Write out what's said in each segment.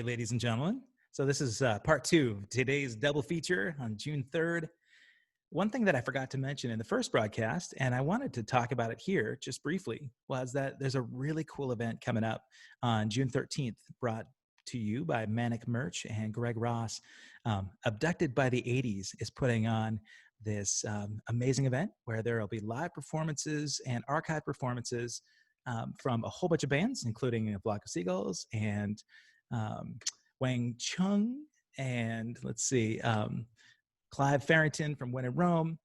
Ladies and gentlemen. So this is part two of today's double feature on June 3rd. One thing that I forgot to mention in the first broadcast, and I wanted to talk about it here just briefly, was that there's a really cool event coming up on June 13th, brought to you by Manic Merch and Greg Ross. Abducted by the 80s is putting on this amazing event where there will be live performances and archive performances from a whole bunch of bands, including a Flock of Seagulls and Wang Chung, and let's see, Clive Farrington from When in Rome.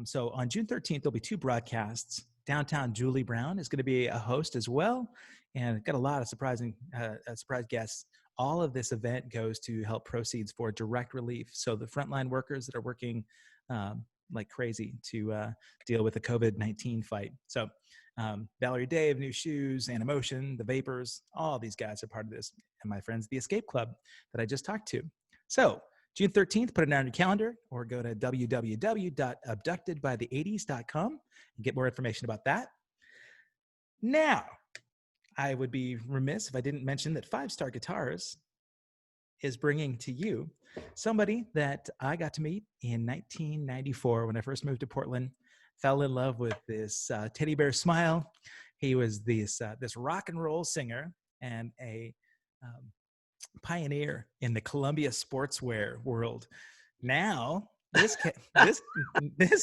So on June 13th, there'll be two broadcasts. Downtown Julie Brown is going to be a host as well, and got a lot of surprise guests. All of this event goes to help proceeds for direct relief. So the frontline workers that are working like crazy to deal with the COVID-19 fight. So Valerie Dave, New Shoes, and Emotion, The Vapors, all these guys are part of this. And my friends, the Escape Club that I just talked to. So June 13th, put it on your calendar or go to www.abductedbythe80s.com and get more information about that. Now, I would be remiss if I didn't mention that 5-Star Guitars is bringing to you somebody that I got to meet in 1994 when I first moved to Portland. Fell in love with this teddy bear smile. He was this rock and roll singer and a pioneer in the Columbia sportswear world. Now, this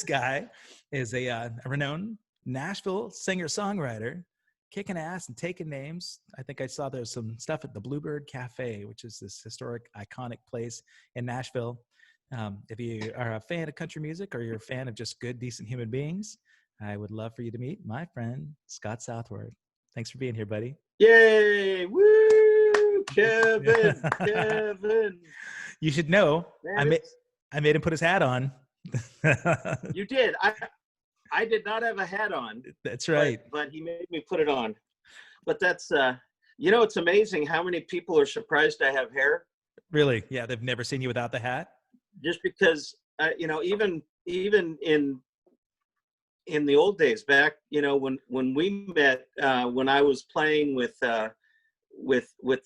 guy is a renowned Nashville singer-songwriter, kicking ass and taking names. I think I saw there's some stuff at the Bluebird Cafe, which is this historic, iconic place in Nashville. If you are a fan of country music or you're a fan of just good, decent human beings, I would love for you to meet my friend, Scott Southworth. Thanks for being here, buddy. Yay! Woo! Kevin! Kevin! You should know, Man, I made him put his hat on. You did. I did not have a hat on. That's right. But he made me put it on. But that's, it's amazing how many people are surprised I have hair. Really? Yeah, they've never seen you without the hat? Just because, even in the old days back, when we met, when I was playing with the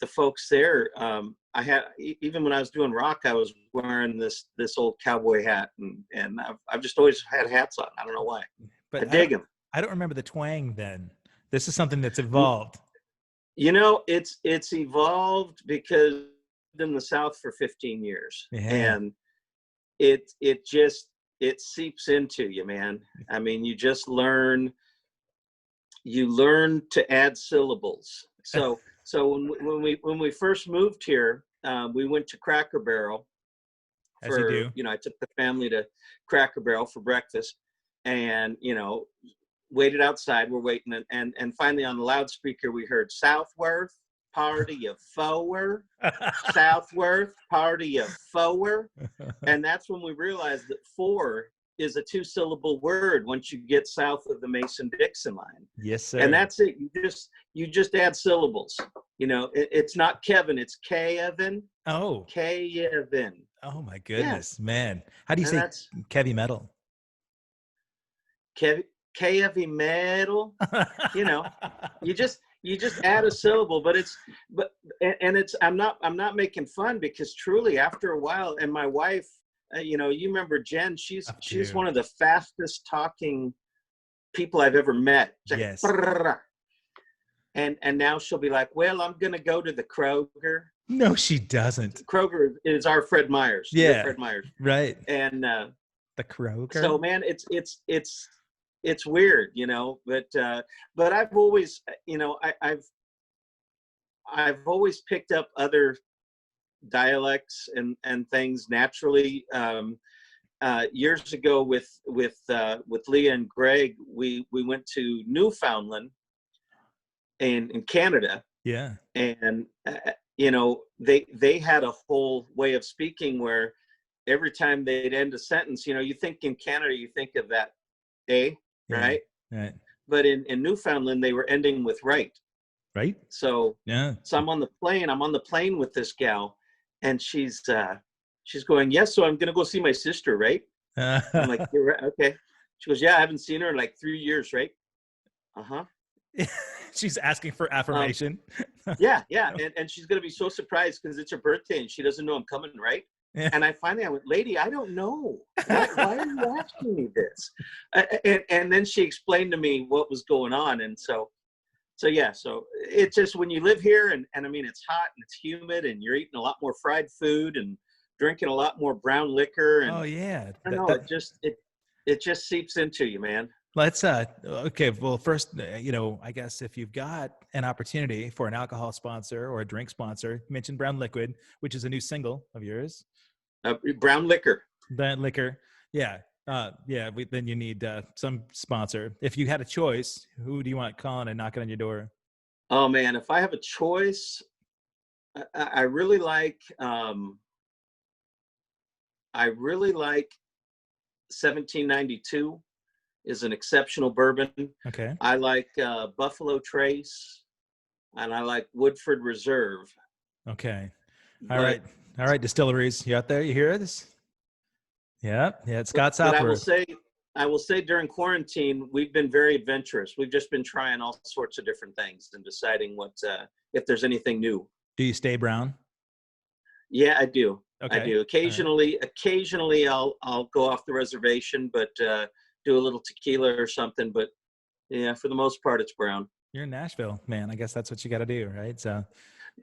folks there, I had, even when I was doing rock, I was wearing this old cowboy hat, and I've just always had hats on. I don't know why. But I dig them. I don't remember the twang then. This is something that's evolved. It's evolved because I've been in the South for 15 years, and it seeps into you, man. I mean, you just learn to add syllables. So when we first moved here, we went to Cracker Barrel. As you do. I took the family to Cracker Barrel for breakfast, and waited outside. We're waiting, and finally on the loudspeaker we heard Southworth, party of forward. Southworth, party of forward. And that's when we realized that four is a 2-syllable word once you get south of the Mason-Dixon line. Yes, sir. And that's it. You just add syllables. It's not Kevin, it's K-Evan. Oh. K-Evan. Oh my goodness, man. How do you say Kevy Metal? Heavy metal. You just add a syllable, but I'm not making fun, because truly after a while, and my wife, you remember Jen, she's one of the fastest talking people I've ever met. Yes. And now she'll be like, well, I'm going to go to the Kroger. No, she doesn't. Kroger is our Fred Meyers. Yeah. Fred Meyers. Right. And the Kroger. So man, it's weird, but I've always, I've always picked up other dialects and things naturally. Years ago with Leah and Greg, we went to Newfoundland in Canada. Yeah. And they had a whole way of speaking where every time they'd end a sentence, you think in Canada, you think of that A, right? Right. But in Newfoundland, they were ending with right. Right. So I'm on the plane with this gal, and she's going, yes, so I'm going to go see my sister, right? I'm like, you're right. Okay. She goes, yeah, I haven't seen her in like 3 years, right? Uh-huh. She's asking for Um, affirmation. yeah, yeah. And she's going to be so surprised because it's her birthday and she doesn't know I'm coming, right? Yeah. And I went, lady, I don't know. Why are you asking me this? And then she explained to me what was going on. And so yeah, so it's just when you live here and I mean, it's hot and it's humid and you're eating a lot more fried food and drinking a lot more brown liquor. Oh And yeah. I don't know, it just seeps into you, man. Let's okay, well first, I guess if you've got an opportunity for an alcohol sponsor or a drink sponsor, mention Brown Liquid, which is a new single of yours. Brown liquor. That liquor. Yeah. Then you need some sponsor. If you had a choice, who do you want calling and knocking on your door? Oh man, if I have a choice, I really like I really like 1792 is an exceptional bourbon. Okay. I like Buffalo Trace, and I like Woodford Reserve. Okay. All But right. All right. Distilleries. You out there? You hear this? Yeah. Yeah. It's Scott but Southworth. I will say during quarantine we've been very adventurous. We've just been trying all sorts of different things and deciding what if there's anything new. Do you stay brown? Yeah, I do. I Okay. do. All Occasionally I'll go off the reservation, but do a little tequila or something. But yeah, for the most part, it's brown. You're in Nashville, man. I guess that's what you got to do, right? So,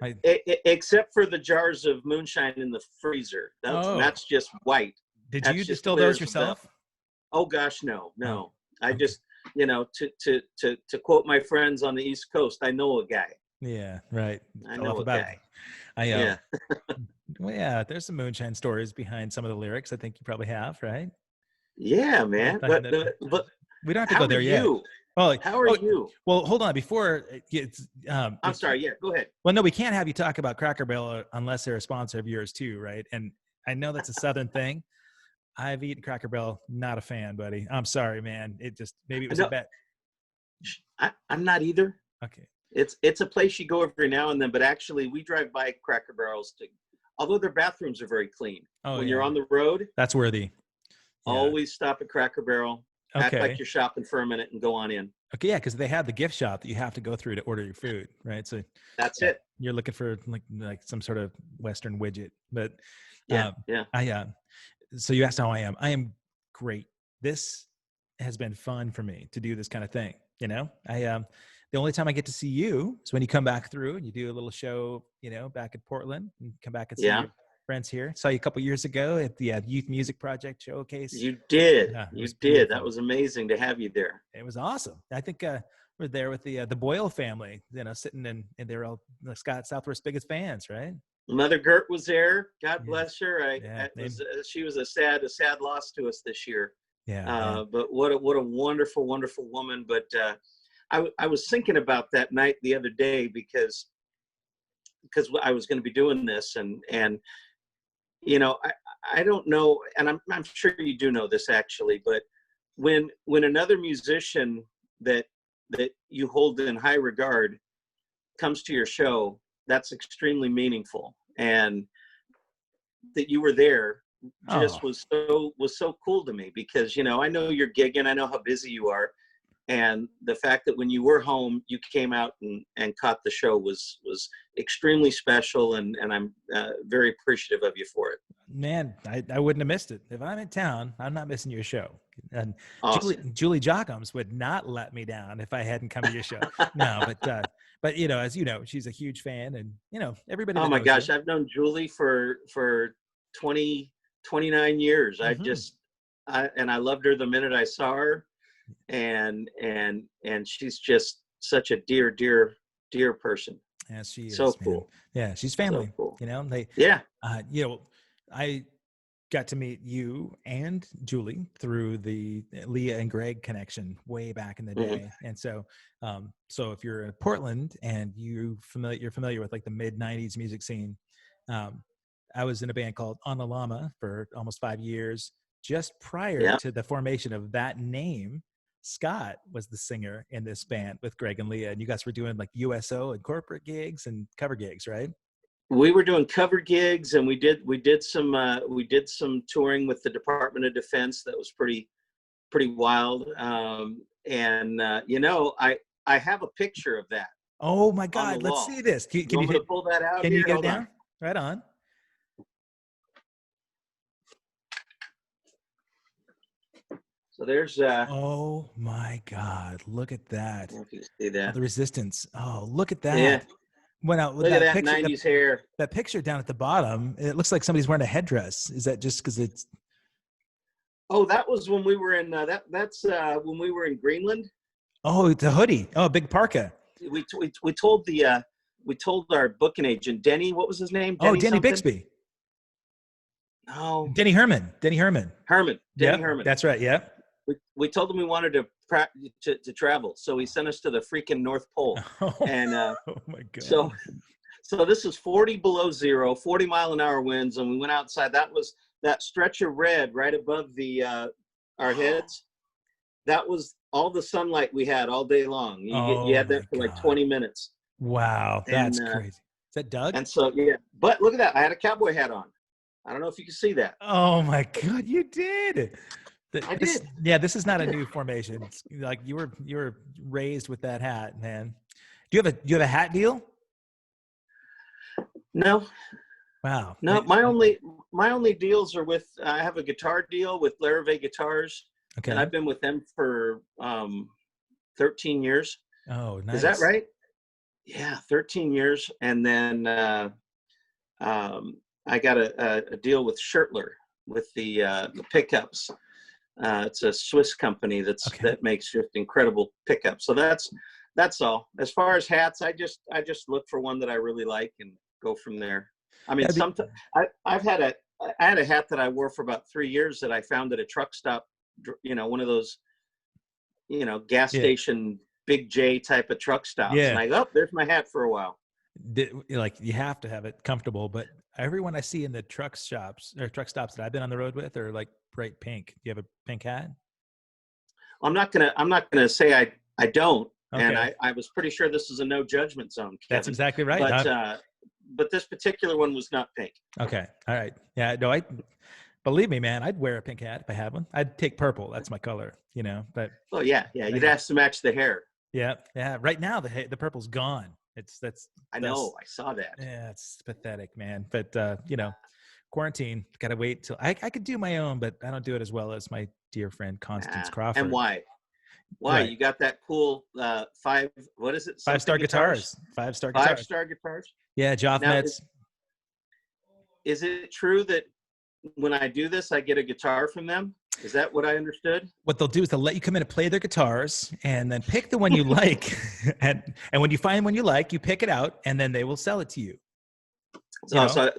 Except for the jars of moonshine in the freezer. oh, That's just white. did you That's just distill clear those as a bell. yourself? Oh gosh, no, Oh, no. I okay. just, to quote my friends on the East Coast, I know a guy. Yeah, right. I Fell off know a about. guy. I Yeah. well, yeah. There's some moonshine stories behind some of the lyrics. I think you probably have, right? Yeah, That, man. that, that, But we don't have to how go are there yet. you? Oh, like, How are oh, you? well, hold on. Before it's, I'm sorry. Yeah, go ahead. well, no, we can't have you talk about Cracker Barrel unless they're a sponsor of yours too, right? And I know that's a Southern thing. I've eaten Cracker Barrel, not a fan, buddy. I'm sorry, man. Maybe it was a No, bet. I'm not either. Okay. It's a place you go every now and then, but actually we drive by Cracker Barrels although their bathrooms are very clean. Oh When yeah, you're on the road, that's worthy. Yeah. always stop at Cracker Barrel, act like Okay. you're shopping for a minute and go on in. Okay. Yeah, because they have the gift shop that you have to go through to order your food, right? So That's yeah, it. you're looking for like some sort of Western widget. But Yeah, yeah. so you asked how I am. I am great. This has been fun for me to do this kind of thing. The only time I get to see you is when you come back through and you do a little show, back in Portland, and come back and see Yeah. your friends here. Saw you a couple years ago at the Youth Music Project showcase. You did. Yeah, it You was did. beautiful. That was amazing to have you there. It was awesome. I think we're there with the Boyle family, sitting and they're all Scott Southworth's biggest fans, right? Mother Gert was there. God Yeah. bless her. Yeah, She was a sad loss to us this year. yeah. But what a wonderful, wonderful woman. But I was thinking about that night the other day because I was going to be doing this and I don't know, and I'm sure you do know this actually, but when another musician that you hold in high regard comes to your show, that's extremely meaningful. And that you were there just was so cool to me because I know you're gigging, I know how busy you are, and the fact that when you were home you came out and caught the show was extremely special, and I'm very appreciative of you for it. Man, I wouldn't have missed it. If I'm in town, I'm not missing your show. And Awesome. Julie Jockums would not let me down if I hadn't come to your show. No, but as you know, she's a huge fan, and everybody. Oh that my knows gosh, her. I've known Julie for 29 years. Mm-hmm. I loved her the minute I saw her, and she's just such a dear person. Yes, she is. So Man. cool. Yeah, she's family. So cool. Yeah. I got to meet you and Julie through the Leah and Greg connection way back in the day. Mm-hmm. And so if you're in Portland and you're familiar with like the mid 90s music scene, I was in a band called On the Llama for almost 5 years. Just prior to the formation of that name, Scott was the singer in this band with Greg and Leah, and you guys were doing like USO and corporate gigs and cover gigs, right? We were doing cover gigs, and we did some touring with the Department of Defense that was pretty wild. I have a picture of that Oh my on the God. Let's wall. see this. Can You you want me to pull that out can you here? get it Hold on. down? Right on. So there's Oh my God. Look at I that. don't know if you can see Oh, that. the resistance. Oh, look at Yeah. that. Went out with Look at that that picture. 90s hair. That picture down at the bottom, it looks like somebody's wearing a headdress. Is that just because it's? Oh, that was when we were in that's when we were in Greenland. Oh, it's a hoodie. Oh, a big parka. We told the we told our booking agent, Denny, what was his name? Oh, Denny Denny something? Bixby. No. Denny Herman. Denny Herman. Herman. Denny Yep, Herman. that's right. Yep. We told him we wanted to travel. So he sent us to the freaking North Pole. Oh, And oh my God. so this is 40 below zero, 40-mile-an-hour winds, and we went outside. That was that stretch of red right above the our heads. That was all the sunlight we had all day long. You Oh had that my for like God. 20 minutes. Wow, And that's crazy. Is that Doug? and so yeah, but look at that. I had a cowboy hat on. I don't know if you can see that. Oh my God, you did. I This, did. yeah, this is not a new formation. It's like you were raised with that hat, man. Do you have a hat deal? No, Wow. no. My only deals are with. I have a guitar deal with Larrivee Guitars, and Okay. I've been with them for 13 years. Oh, Is that nice. right? Yeah, 13 years. And then I got a deal with Shirtler with the pickups. It's a Swiss company Okay. that makes just incredible pickups. So that's all. As far as hats, I just look for one that I really like and go from there. I mean, That'd be, sometimes I had a hat that I wore for about 3 years that I found at a truck stop. One of those gas yeah, station Big J type of truck stops, and yeah. I go, oh, there's my hat for a while. Like you have to have it comfortable, but everyone I see in the truck shops or truck stops that I've been on the road with are like bright pink. Do you have a pink hat? I'm not gonna say I don't, and Okay. I was pretty sure this is a no judgment zone, That's Kevin, exactly right. but this particular one was not pink. Okay. All right. Yeah. No, I believe me, man. I'd wear a pink hat if I had one. I'd take purple. That's my color, but Oh yeah, you'd yeah, have to match the hair. yeah, yeah. Right now, the purple's gone. That's I that's know, I saw that. yeah, it's pathetic, man. But quarantine. Got to wait till I could do my own, but I don't do it as well as my dear friend Constance And Crawford. why Right. you got that cool what is it, Five-star something guitars? guitars. Five-star Five guitars. star guitars. Yeah, Joff Now Mets. is it true that when I do this I get a guitar from them? Is that what I understood? What they'll do is they'll let you come in and play their guitars and then pick the one you like. and when you find one you like, you pick it out and then they will sell it to you. So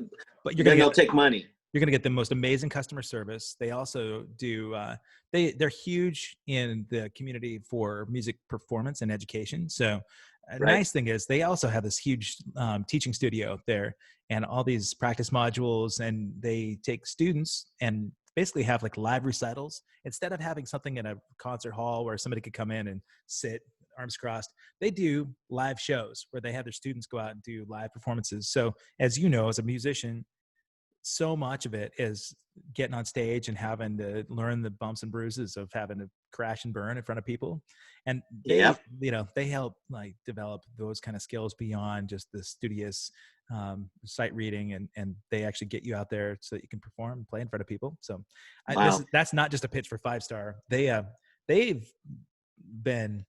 But then they'll take money. you're going to get the most amazing customer service. They also do they're huge in the community for music performance and education. So a Right. nice thing is they also have this huge teaching studio there and all these practice modules, and they take students and basically have like live recitals instead of having something in a concert hall where somebody could come in and sit arms crossed. They do live shows where they have their students go out and do live performances. So as you know, as a musician, so much of it is getting on stage and having to learn the bumps and bruises of having to crash and burn in front of people. And Yep. they help like develop those kind of skills beyond just the studious sight reading, and they actually get you out there so that you can perform and play in front of people. So Wow. that's not just a pitch for Five Star. They've been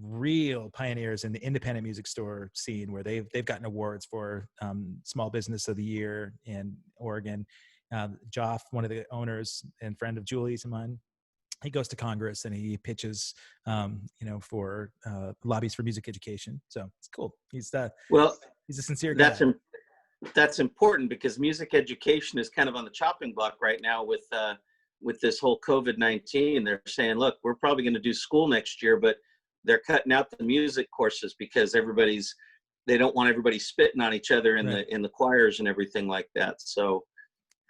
real pioneers in the independent music store scene, where they've gotten awards for small business of the year in Oregon. Joff, one of the owners and friend of Julie's and mine, he goes to Congress and he pitches for lobbies for music education. So it's cool. He's a sincere guy. That's important because music education is kind of on the chopping block right now with this whole COVID-19. They're saying, look, we're probably going to do school next year, but they're cutting out the music courses because they don't want everybody spitting on each other in Right. the choirs and everything like that. So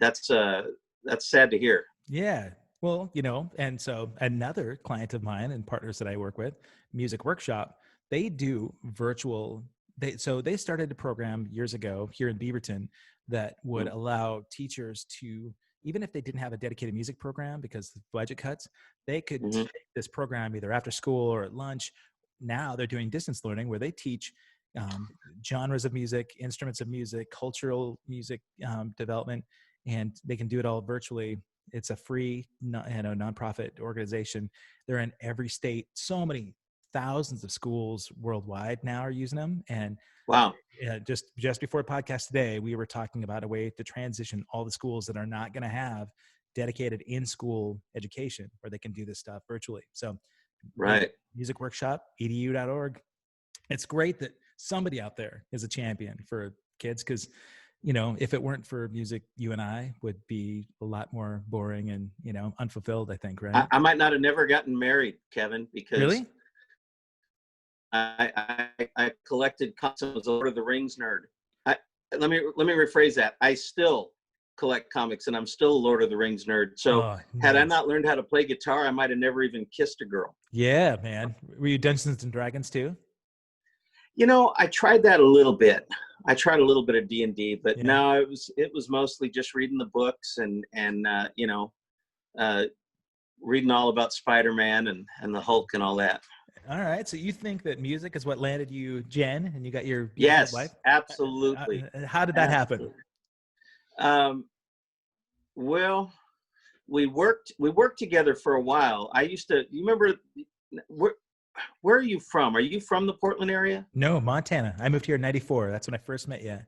that's sad to hear. Yeah. Well, and so another client of mine and partners that I work with, Music Workshop, they do virtual. They started a program years ago here in Beaverton that would allow teachers to, even if they didn't have a dedicated music program because of budget cuts, they could Mm-hmm. take this program either after school or at lunch now they're doing distance learning where they teach genres of music, instruments of music, cultural music development, and they can do it all virtually. It's a free, nonprofit organization. They're in every state. So many thousands of schools worldwide now are using them. And Wow. just before the podcast today, we were talking about a way to transition all the schools that are not going to have dedicated in-school education where they can do this stuff virtually. So Right. Music Workshop, edu.org. It's great that somebody out there is a champion for kids, because if it weren't for music, you and I would be a lot more boring and unfulfilled, I think, right? I might not have never gotten married, Kevin, because Really? I collected comics. I was a Lord of the Rings nerd. Let me rephrase that. I still collect comics, and I'm still a Lord of the Rings nerd. So had I not learned how to play guitar, I might have never even kissed a girl. Yeah, man. Were you Dungeons and Dragons too? I tried that a little bit. I tried a little bit of D&D, but no, it was mostly just reading the books and reading all about Spider-Man and the Hulk and all that. All right. So you think that music is what landed you Jen, and you got your yes, wife? Absolutely. How did that happen? Well, we worked together for a while. You remember, where are you from? Are you from the Portland area? No, Montana. I moved here in 94. That's when I first met you.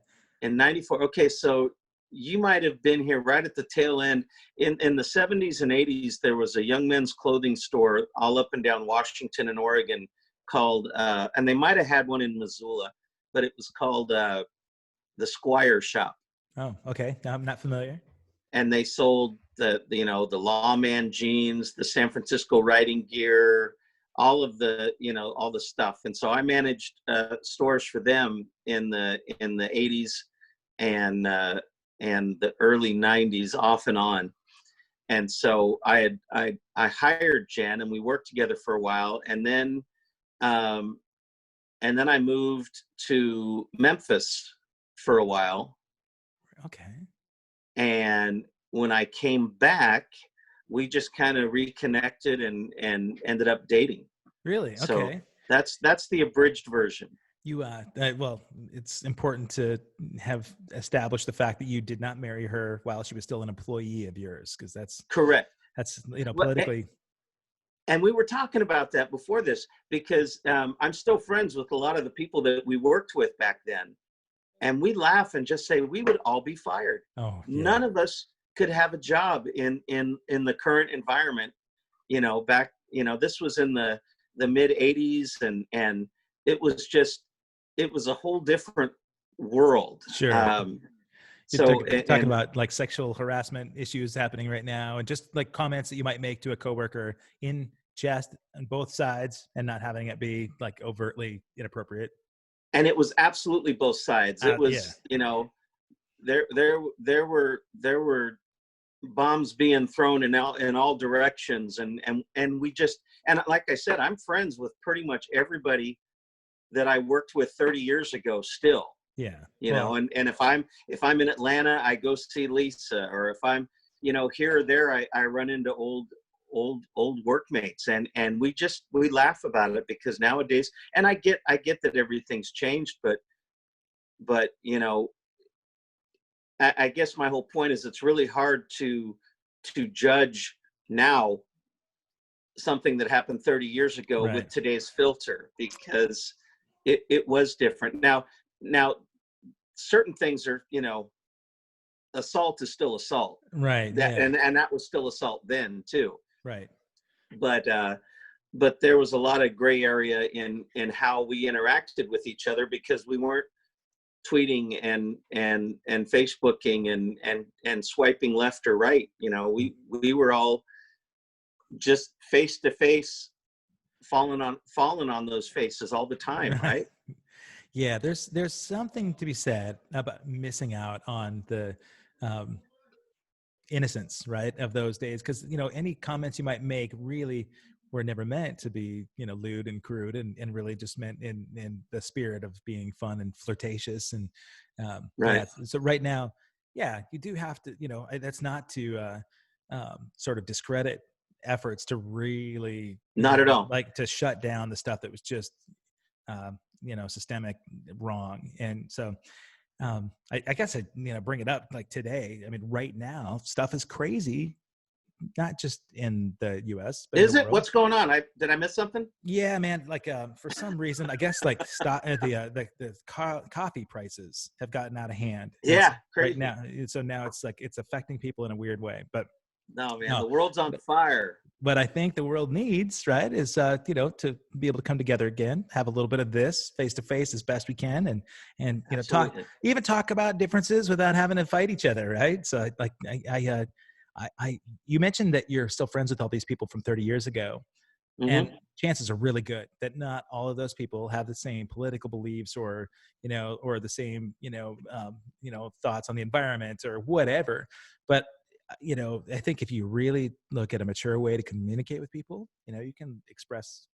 In 94. Okay. So you might have been here right at the tail end. In the 70s and 80s, there was a young men's clothing store all up and down Washington and Oregon called, and they might have had one in Missoula, but it was called the Squire Shop. Oh, okay. I'm not familiar. And they sold the lawman jeans, the San Francisco riding gear, all of the, all the stuff. And so I managed stores for them in the 80s and the early 90s off and on. And so I hired Jen, and we worked together for a while. And then I moved to Memphis for a while. Okay. And when I came back, we just kind of reconnected and ended up dating. Really? Okay. So that's the abridged version. You, well, it's important to have established the fact that you did not marry her while she was still an employee of yours, because that's correct. That's, politically. And we were talking about that before this, because I'm still friends with a lot of the people that we worked with back then. And we laugh and just say we would all be fired. Oh, yeah. None of us could have a job in the current environment. Back, this was in the mid 80s, and it was a whole different world. Sure. Talking about like sexual harassment issues happening right now, and just like comments that you might make to a coworker in jest on both sides, and not having it be like overtly inappropriate. And it was absolutely both sides. It was, there were bombs being thrown in all directions, and we just, and like I said, I'm friends with pretty much everybody that I worked with 30 years ago still. Yeah. And if I'm in Atlanta, I go see Lisa, or if I'm, here or there, I run into old workmates, and we laugh about it, because nowadays, and I get that everything's changed, but I guess my whole point is it's really hard to judge now something that happened 30 years ago with today's filter, because it was different. Now certain things are, assault is still assault. Right. And that was still assault then too. Right. But there was a lot of gray area in how we interacted with each other, because we weren't tweeting and Facebooking and swiping left or right. We were all just face to face, falling on those faces all the time, right? Yeah, there's something to be said about missing out on the innocence, right, of those days, because any comments you might make really were never meant to be lewd and crude, and really just meant in the spirit of being fun and flirtatious, and right. Yeah, so right now, you do have to, that's not to sort of discredit efforts to really, Not at all. like to shut down the stuff that was just, systemic wrong. And so, I guess I, bring it up like today. I mean, right now, stuff is crazy, not just in the US, but in the Is it? world. What's going on? Did I miss something? Yeah, man. Like, for some reason, I guess like the coffee prices have gotten out of hand. And so Yeah, right crazy. now, so now it's like it's affecting people in a weird way. But No, man, no, the world's on fire. what I think the world needs, right, is to be able to come together again, have a little bit of this face to face as best we can, and Absolutely. talk about differences without having to fight each other, right? So like you mentioned that you're still friends with all these people from 30 years ago, and Mm-hmm. chances are really good that not all of those people have the same political beliefs or or the same thoughts on the environment or whatever. But I think if you really look at a mature way to communicate with people, you can express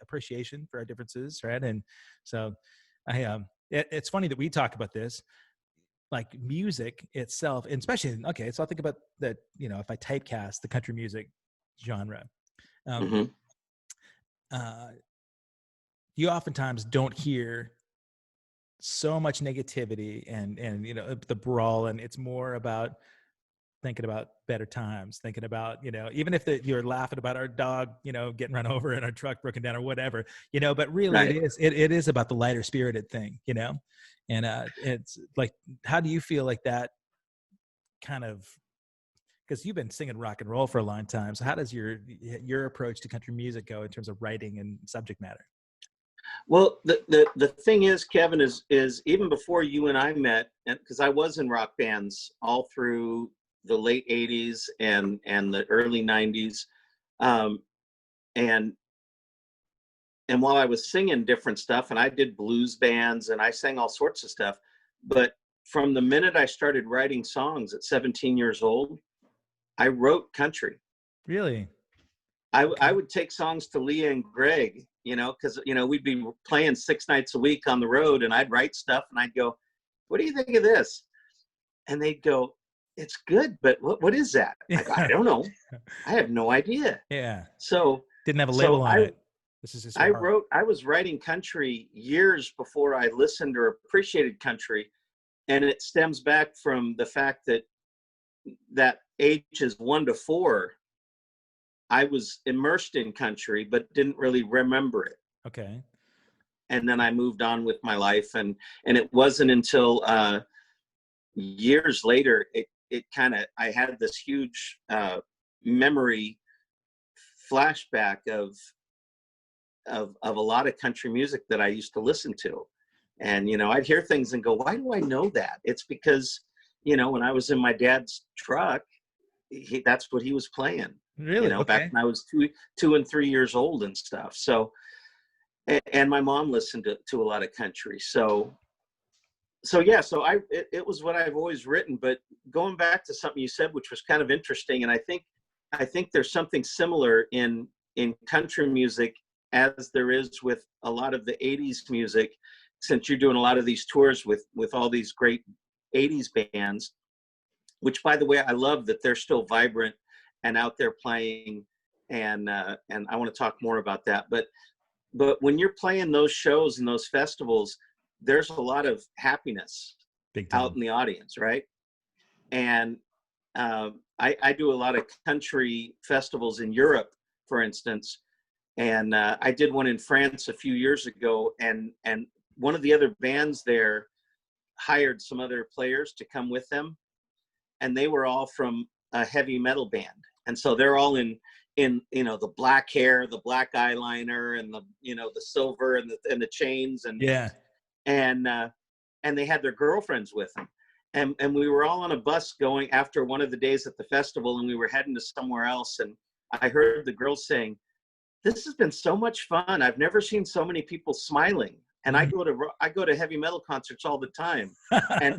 appreciation for our differences, right? And so it's funny that we talk about this, like music itself, and especially, okay, so I'll think about that, if I typecast the country music genre, um, Mm-hmm. uh, you oftentimes don't hear so much negativity and the brawl, and it's more about thinking about better times, thinking about even if you're laughing about our dog getting run over and our truck broken down or whatever, but really Right. it is about the lighter spirited thing, and it's like, how do you feel like that kind of, because you've been singing rock and roll for a long time, so how does your approach to country music go in terms of writing and subject matter? Well, the thing is, Kevin, is even before you and I met, and because I was in rock bands all through the late '80s and the early '90s, um, and and while I was singing different stuff, and I did blues bands and I sang all sorts of stuff, but from the minute I started writing songs at 17 years old, I wrote country. Really? I Okay. would take songs to Leah and Greg, because we'd be playing 6 nights a week on the road, and I'd write stuff, and I'd go, "What do you think of this?" And they'd go, "It's good, but what is that?" I go, "I don't know. I have no idea." Yeah, So didn't have a so label on I it. This is just your heart. I was writing country years before I listened or appreciated country, and it stems back from the fact that ages 1 to 4, I was immersed in country, but didn't really remember it. Okay. And then I moved on with my life, and it wasn't until years later it kind of, I had this huge memory flashback of a lot of country music that I used to listen to, and I'd hear things and go, "Why do I know that?" It's because when I was in my dad's truck, that's what he was playing. Really? Back Okay. when I was 2 and 3 years old and stuff. So, and my mom listened to a lot of country. So yeah, so it was what I've always written. But going back to something you said, which was kind of interesting, and I think there's something similar in country music as there is with a lot of the '80s music, since you're doing a lot of these tours with all these great '80s bands. Which, by the way, I love that they're still vibrant and out there playing, and I want to talk more about that. But when you're playing those shows and those festivals, there's a lot of happiness Big out time. in the audience, right? And I do a lot of country festivals in Europe, for instance, and I did one in France a few years ago, and one of the other bands there hired some other players to come with them, and they were all from a heavy metal band, and so they're all in the black hair, the black eyeliner, and the silver and the chains, Yeah. and uh, and they had their girlfriends with them, and we were all on a bus going after one of the days at the festival, and we were heading to somewhere else, and I heard the girls saying, "This has been so much fun. I've never seen so many people smiling." And Mhm. I go to heavy metal concerts all the time, and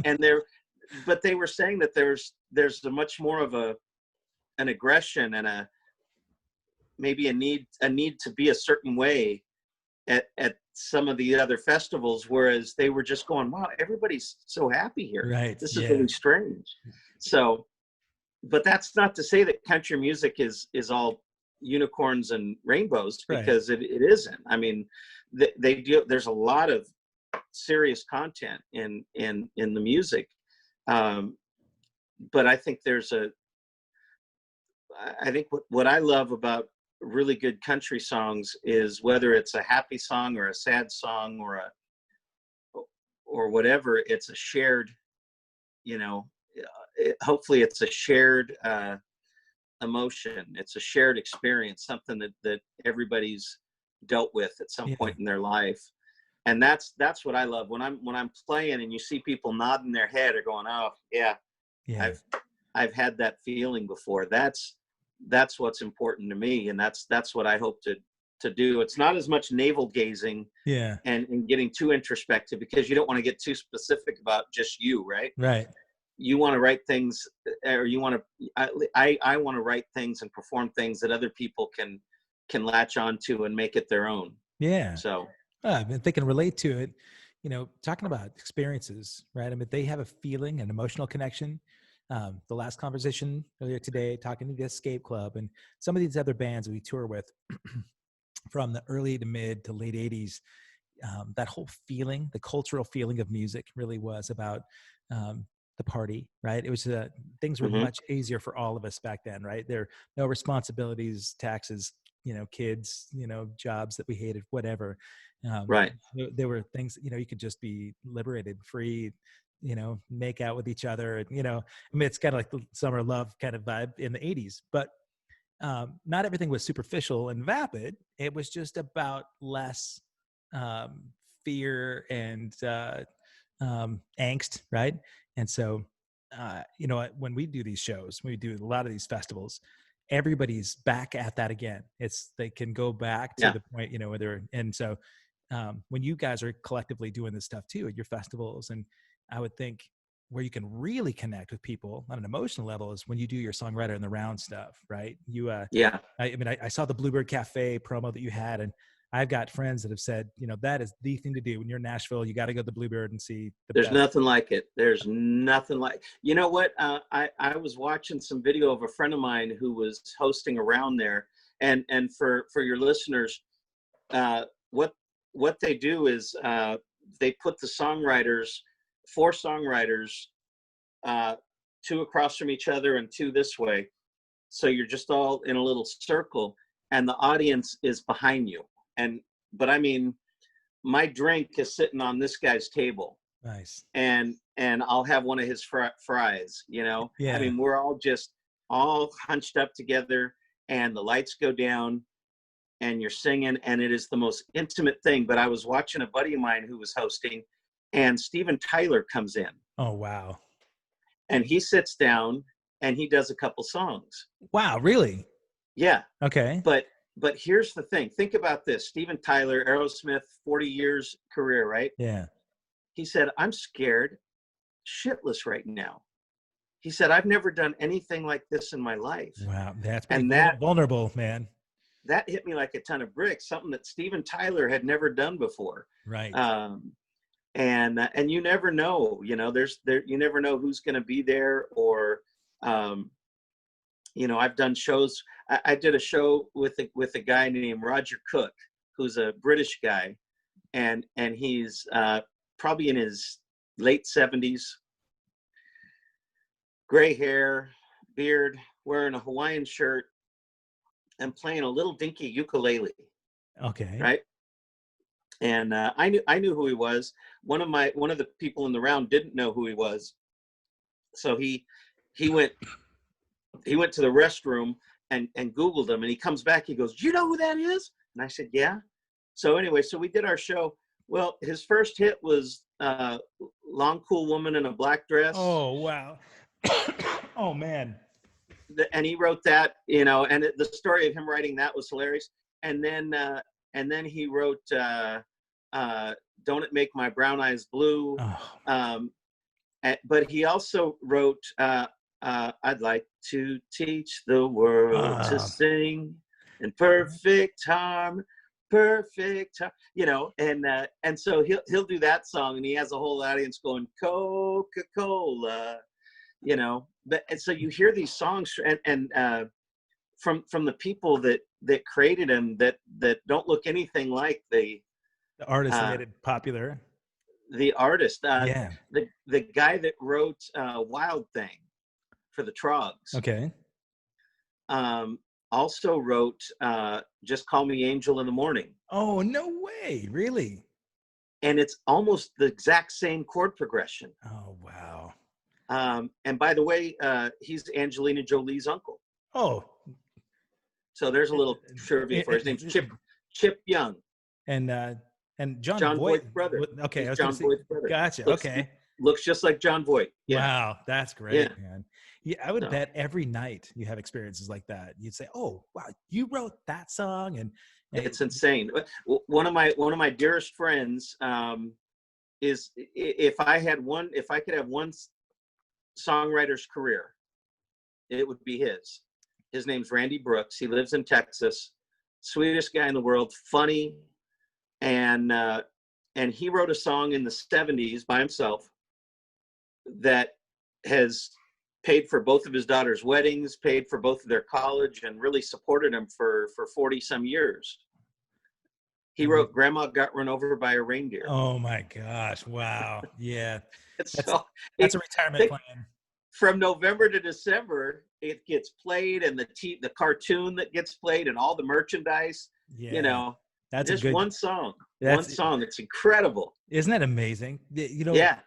but they were saying that there's a much more of an aggression and maybe a need to be a certain way at some of the other festivals, whereas they were just going, "Wow, everybody's so happy here. Right. This is Yeah. really strange." So but that's not to say that country music is all unicorns and rainbows, Right. because it isn't. I mean, they do. There's a lot of serious content in the music, but I think I think what I love about really good country songs is whether it's a happy song or a sad song or whatever, it's a shared, hopefully it's a shared emotion. It's a shared experience, something that everybody's dealt with at some point in their life. And that's what I love when I'm playing and you see people nodding their head or going, oh yeah. I've had that feeling before. That's what's important to me, and that's what I hope to do. It's not as much navel gazing and getting too introspective, because you don't want to get too specific about just you, right? You want to write things, or you want to I want to write things and perform things that other people can latch onto and make it their own. So I mean, they can relate to it, talking about experiences, right? I mean, they have a feeling, an emotional connection. The last conversation earlier today, talking to the Escape Club and some of these other bands we tour with from the early to mid to late 80s, that whole feeling, the cultural feeling of music really was about the party, right? It was things were much easier for all of us back then, right? There no responsibilities, taxes, kids, jobs that we hated, whatever. Right. There were things, you could just be liberated, free, make out with each other. I mean, it's kind of like the summer love kind of vibe in the 80s, but not everything was superficial and vapid. It was just about less fear and angst, right? And so, when we do these shows, when we do a lot of these festivals, everybody's back at that again. They can go back to the point, where they're, and so when you guys are collectively doing this stuff too at your festivals, and I would think where you can really connect with people on an emotional level is when you do your songwriter in the round stuff, right? I saw the Bluebird Cafe promo that you had, and I've got friends that have said, that is the thing to do when you're in Nashville. You got to go to the Bluebird and see There's nothing like it. There's nothing like, you know what? I was watching some video of a friend of mine who was hosting around there, and for your listeners, what they do is they put the four songwriters, two across from each other and two this way. So you're just all in a little circle and the audience is behind you. But I mean, my drink is sitting on this guy's table. Nice. And I'll have one of his fries, I mean, we're all hunched up together and the lights go down and you're singing, and it is the most intimate thing. But I was watching a buddy of mine who was hosting, and Steven Tyler comes in. Oh, wow. And he sits down and he does a couple songs. Wow, really? Yeah. Okay. But here's the thing. Think about this. Steven Tyler, Aerosmith, 40 years career, right? Yeah. He said, I'm scared shitless right now. He said, I've never done anything like this in my life. Wow. That's pretty vulnerable, man. That hit me like a ton of bricks, something that Steven Tyler had never done before. Right. And you never know, you never know who's going to be there, or, I've done shows. I did a show with a guy named Roger Cook, who's a British guy, and he's probably in his late 70s, gray hair, beard, wearing a Hawaiian shirt, and playing a little dinky ukulele. Okay. Right. And I knew who he was. One of the people in the round didn't know who he was, so he went to the restroom and Googled him, and he comes back. He goes, "Do you know who that is?" And I said, "Yeah." So anyway, so we did our show. Well, his first hit was "Long Cool Woman in a Black Dress." Oh, wow. Oh, man. And he wrote that, and the story of him writing that was hilarious. And then he wrote "Don't It Make My Brown Eyes Blue." Oh. But he also wrote "I'd Like to Teach the World to Sing in Perfect Harm, Perfect Harm," and so he'll do that song, and he has a whole audience going, "Coca-Cola, you know, but and so you hear these songs and from the people that created them that don't look anything like The artist that uh, made it popular. the artist. Yeah. The guy that wrote Wild Thing for the Trogs Okay. um, also wrote Just Call Me Angel in the Morning. Oh, no way. Really? And it's almost the exact same chord progression. Oh, wow. And by the way, he's Angelina Jolie's uncle. Oh, So there's a little trivia for his name's Chip Young. and John John Voight. Voight's brother. Okay, He's I was going John to say, Voight's brother. gotcha. Okay. Looks just like John Voight. Yeah. Wow, that's great, Yeah. man. Yeah, I would So, bet every night you have experiences like that. You'd say, "Oh, wow, you wrote that song," and it's insane. One of my dearest friends is if I could have one songwriter's career, it would be his. His name's Randy Brooks. He lives in Texas. Sweetest guy in the world, funny, and he wrote a song in the 70s by himself that has paid for both of his daughters' weddings, paid for both of their college, and really supported them for 40 some years. He wrote Grandma Got Run Over by a Reindeer. Oh my gosh. Wow. Yeah. That's a retirement plan. From November to December, it gets played, and the cartoon that gets played, and all the merchandise. Yeah. You know, that's just one song. One song. It's incredible. Isn't that amazing? You know, yeah.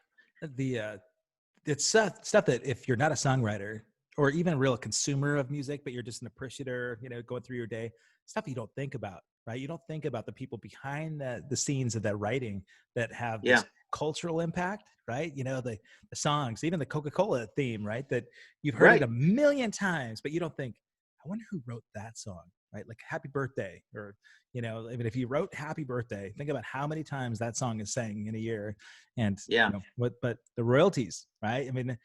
It's stuff that if you're not a songwriter or even a real consumer of music, but you're just an appreciator, you know, going through your day, stuff you don't think about, right? You don't think about the people behind the scenes of that writing that have this cultural impact, right? You know, the songs, even the Coca-Cola theme, right? That you've heard it a million times, but you don't think, I wonder who wrote that song, right? Like Happy Birthday, or, you know, even if you wrote Happy Birthday, think about how many times that song is sang in a year. And you know, but the royalties, right? I mean,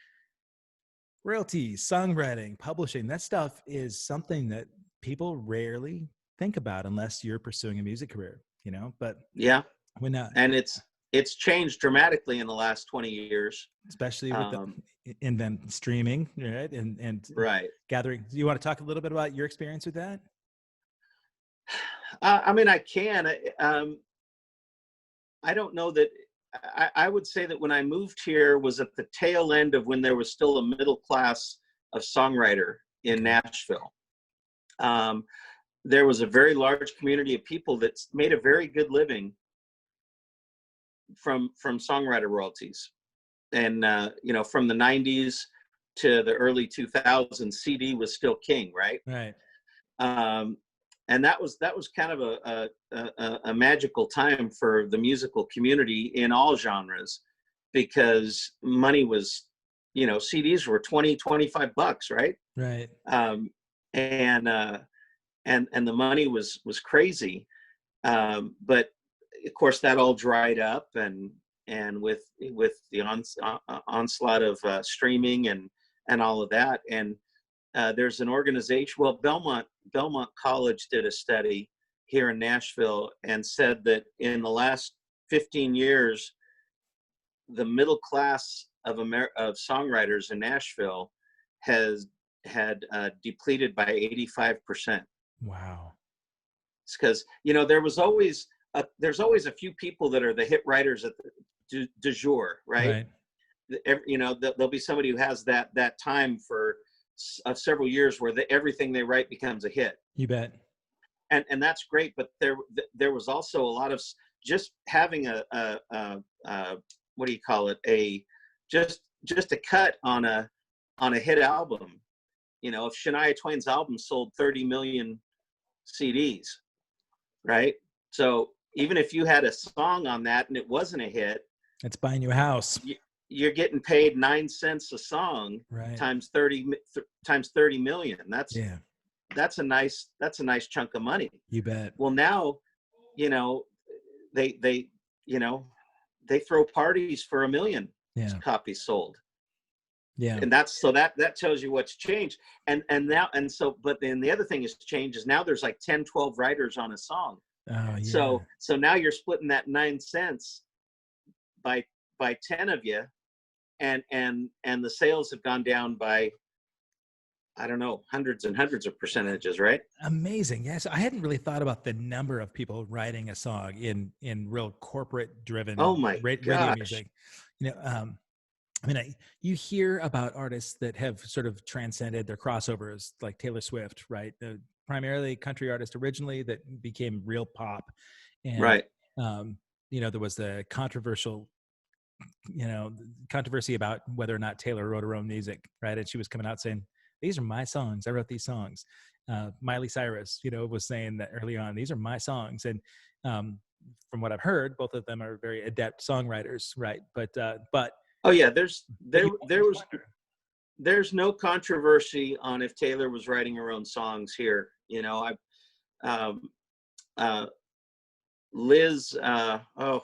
royalties, songwriting, publishing, that stuff is something that people rarely think about unless you're pursuing a music career, you know. But when and it's changed dramatically in the last 20 years, especially with the streaming, right? And gathering. Do you want to talk a little bit about your experience with that? I mean, I can. I don't know that. I would say that when I moved here was at the tail end of when there was still a middle class of songwriter in Nashville. There was a very large community of people that made a very good living from songwriter royalties. And, you know, from the 90s to the early 2000s, CD was still king, right? Right. And that was kind of a magical time for the musical community in all genres, because money was, you know, CDs were $20-25, right? Right. And the money was crazy, but of course that all dried up, and with the onslaught of streaming and all of that, and there's an organization. Well, Belmont College did a study here in Nashville and said that in the last 15 years, the middle class of songwriters in Nashville had depleted by 85%. Wow. It's because, you know, there's always a few people that are the hit writers at the du jour, right? You know, there'll be somebody who has that time for several years where everything they write becomes a hit. You bet. And that's great, but there was also a lot of just having a what do you call it, just a cut on a hit album. You know, if Shania Twain's album sold 30 million CDs, right? So even if you had a song on that and it wasn't a hit, it's buying you a house. You're getting paid 9 cents a song, right, times 30 million. That's a nice chunk of money. You bet. Well, now, you know, they throw parties for 1 million copies sold. Yeah. And that tells you what's changed. And but then the other thing has changed is now there's like 10, 12 writers on a song. Oh, yeah. So now you're splitting that 9 cents by 10 of you, and the sales have gone down by, I don't know, hundreds and hundreds of percentages, right? Amazing. Yes. I hadn't really thought about the number of people writing a song in real corporate Oh driven my radio gosh. music. You know, I mean, you hear about artists that have sort of transcended their crossovers, like Taylor Swift, right? Primarily country artist originally that became real pop. And, Right. um, there was the controversy about whether or not Taylor wrote her own music, right? And she was coming out saying, "These are my songs. I wrote these songs." Miley Cyrus, was saying that early on, "These are my songs." And from what I've heard, both of them are very adept songwriters, right? But Oh yeah, but you there always was wonder. there's no controversy on if Taylor was writing her own songs here. I um uh Liz, oh,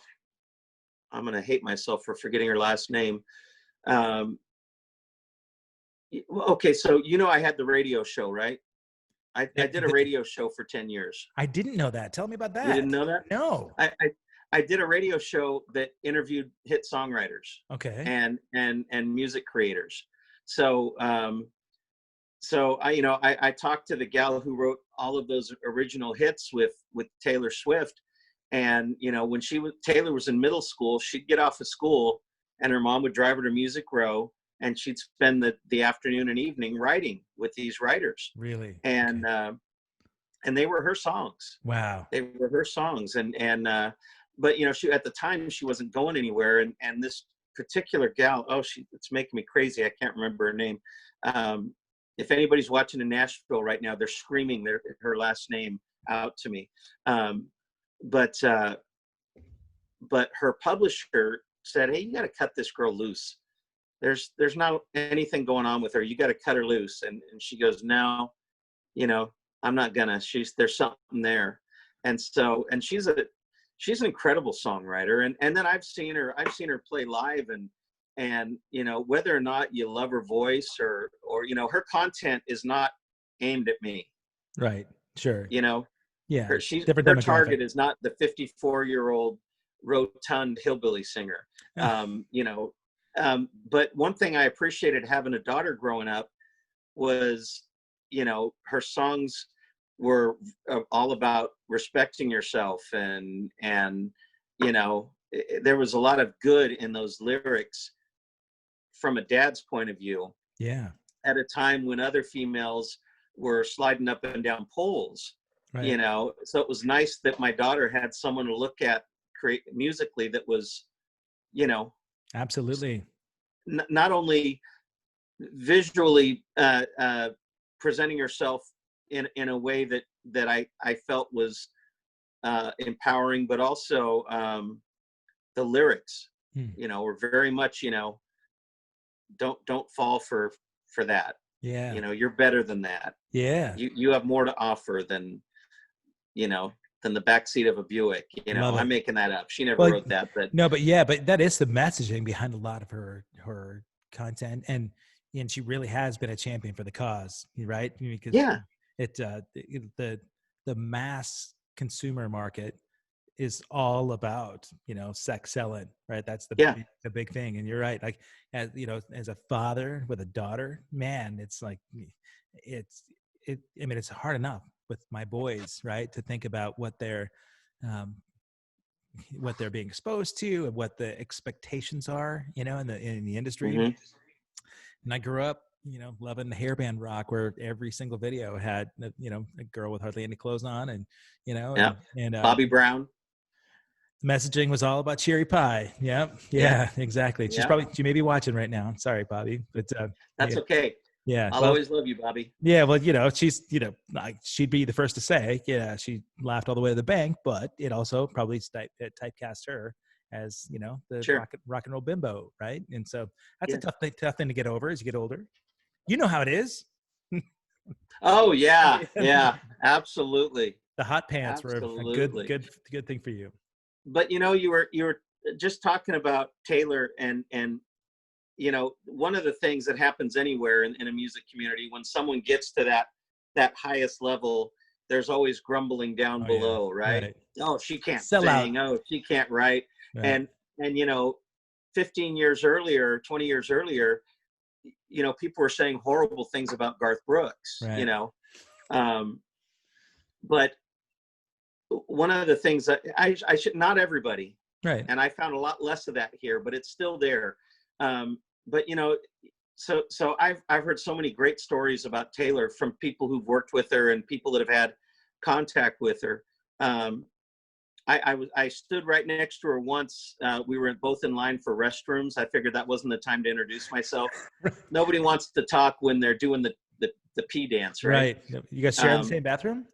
I'm gonna hate myself for forgetting her last name. Um well, okay, so I had the radio show, right? I did a radio show for 10 years. I didn't know that. Tell me about You didn't that. know that? No. I did a radio show that interviewed hit songwriters Okay. and music creators. So I talked to the gal who wrote all of those original hits with Taylor Swift. And when Taylor was in middle school, she'd get off of school and her mom would drive her to Music Row, and she'd spend the afternoon and evening writing with these writers. Really? And Okay. and they were her songs. Wow. They were her songs. But she, at the time, she wasn't going anywhere. And this particular gal, it's making me crazy. I can't remember her name. If anybody's watching in Nashville right now, they're screaming her last name out to me. But her publisher said, "Hey, you got to cut this girl loose. There's not anything going on with her. You got to cut her loose." And she goes, "No, I'm not gonna. There's something there." And she's an incredible songwriter. And then I've seen her play live, and whether or not you love her voice or her content is not aimed at me. Right. Sure. Yeah. Different Her demographic. target is not the 54-year-old rotund hillbilly singer. But one thing I appreciated having a daughter growing up was, her songs were all about respecting yourself, and there was a lot of good in those lyrics from a dad's point of view. Yeah. At a time when other females were sliding up and down poles. Right. So it was nice that my daughter had someone to look at create musically that was, Absolutely. not only visually presenting herself in a way that I felt was empowering, but also the lyrics, were very much, don't fall for that. Yeah. You're better than that. Yeah. You have more to offer than the backseat of a Buick. I'm making that up. She never wrote that, but no, but that is the messaging behind a lot of her content, and she really has been a champion for the cause, right? Because the mass consumer market is all about sex selling, right? That's the big thing. And you're right, like as as a father with a daughter, man, it's like it's hard enough with my boys, right, to think about what they're being exposed to and what the expectations are, in the industry. Mm-hmm. And I grew up, loving the hairband rock, where every single video had, a girl with hardly any clothes on, and and Bobby Brown. Messaging was all about cherry pie. Yeah, exactly. She may be watching right now. Sorry, Bobby, but that's okay. Yeah, I'll always love you, Bobby. Yeah, well, she's, like, she'd be the first to say, yeah, she laughed all the way to the bank, but it also probably typecast her as, the rock and roll bimbo, right? And so that's a tough thing to get over as you get older. You know how it is. Oh yeah, yeah, absolutely. The hot pants were a good thing for you. But you were just talking about Taylor, and one of the things that happens anywhere in a music community, when someone gets to that highest level, there's always grumbling down below, right? Oh, she can't sing. Oh, she can't write. Right. And 15 years earlier, 20 years earlier, you know, people were saying horrible things about Garth Brooks, Right. you know. But one of the things that I should, not everybody, Right. and I found a lot less of that here, but it's still there. But you know, so I've heard so many great stories about Taylor from people who've worked with her and people that have had contact with her. I stood right next to her once. We were both in line for restrooms. I figured that wasn't the time to introduce myself. Nobody wants to talk when they're doing the pee dance, right? Right. You guys share the same bathroom?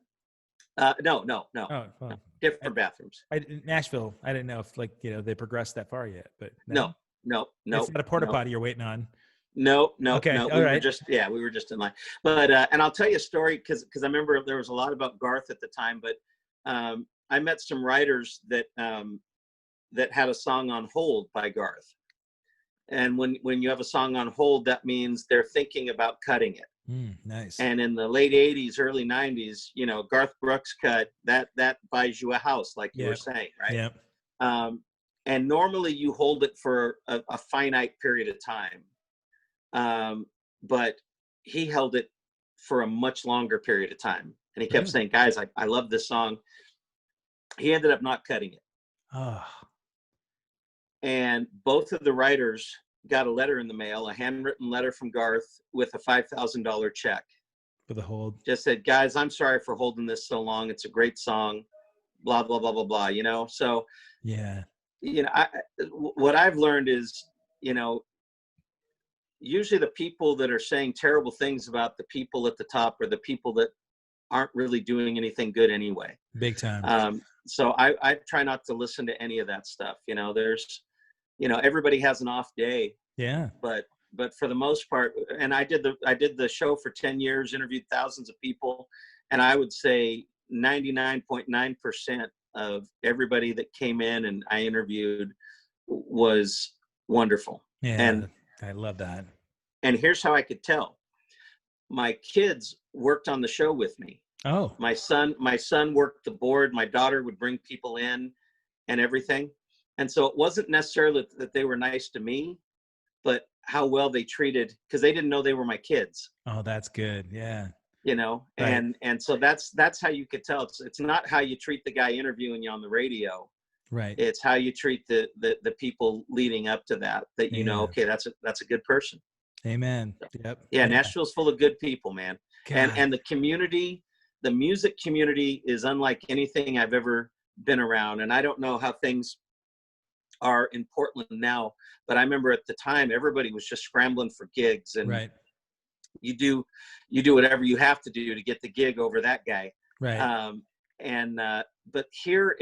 No. Oh, well, No. Different bathrooms. Nashville. I didn't know if, like, you know, they progressed that far yet, but No. It's not a porta potty you're waiting on. No. Okay. No. All We right. we were just in line. But and I'll tell you a story because I remember there was a lot about Garth at the time. But I met some writers that that had a song on hold by Garth. And when you have a song on hold, that means they're thinking about cutting it. Nice. And in the late 80s, early 90s, you know, Garth Brooks cut that buys you a house, like you were saying, right? Yep. And normally you hold it for a finite period of time. But he held it for a much longer period of time. And he kept saying, guys, I love this song. He ended up not cutting it. Oh. And both of the writers got a letter in the mail, a handwritten letter from Garth with a $5,000 check. For the hold. Just said, guys, I'm sorry for holding this so long. It's a great song, blah, blah, blah, blah, blah, you know? So, yeah, you know, what I've learned is, you know, usually the people that are saying terrible things about the people at the top are the people that aren't really doing anything good anyway. Big time. So I try not to listen to any of that stuff. You know, you know, everybody has an off day. Yeah. But for the most part, and I did the show for 10 years, interviewed thousands of people, and I would say 99.9% of everybody that came in and I interviewed was wonderful. Yeah. And I love that. And here's how I could tell. My kids worked on the show with me. Oh. My son worked the board. My daughter would bring people in and everything. And so it wasn't necessarily that they were nice to me, but how well they treated, because they didn't know they were my kids. Oh, that's good. Yeah. You know, right. and so that's how you could tell. It's not how you treat the guy interviewing you on the radio. Right. It's how you treat the people leading up to that you know, okay, that's a good person. Amen. Yep. Yeah, Nashville's full of good people, man. And the community, the music community is unlike anything I've ever been around. And I don't know how things are in Portland now, but I remember at the time everybody was just scrambling for gigs, and right. you do whatever you have to do to get the gig over that guy. Right. But here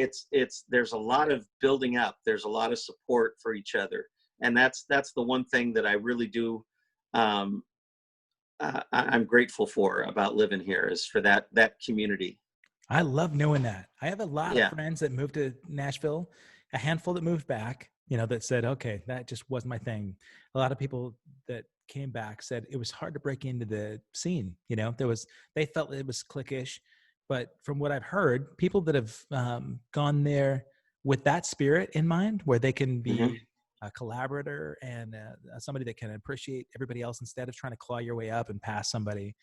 there's a lot of building up. There's a lot of support for each other. And that's the one thing that I really do. I'm grateful for about living here, is for that community. I love knowing that. I have a lot of friends that moved to Nashville, a handful that moved back, you know, that said, okay, that just wasn't my thing. A lot of people that came back said it was hard to break into the scene. You know, they felt it was cliquish, but from what I've heard, people that have gone there with that spirit in mind, where they can be a collaborator and somebody that can appreciate everybody else instead of trying to claw your way up and pass somebody.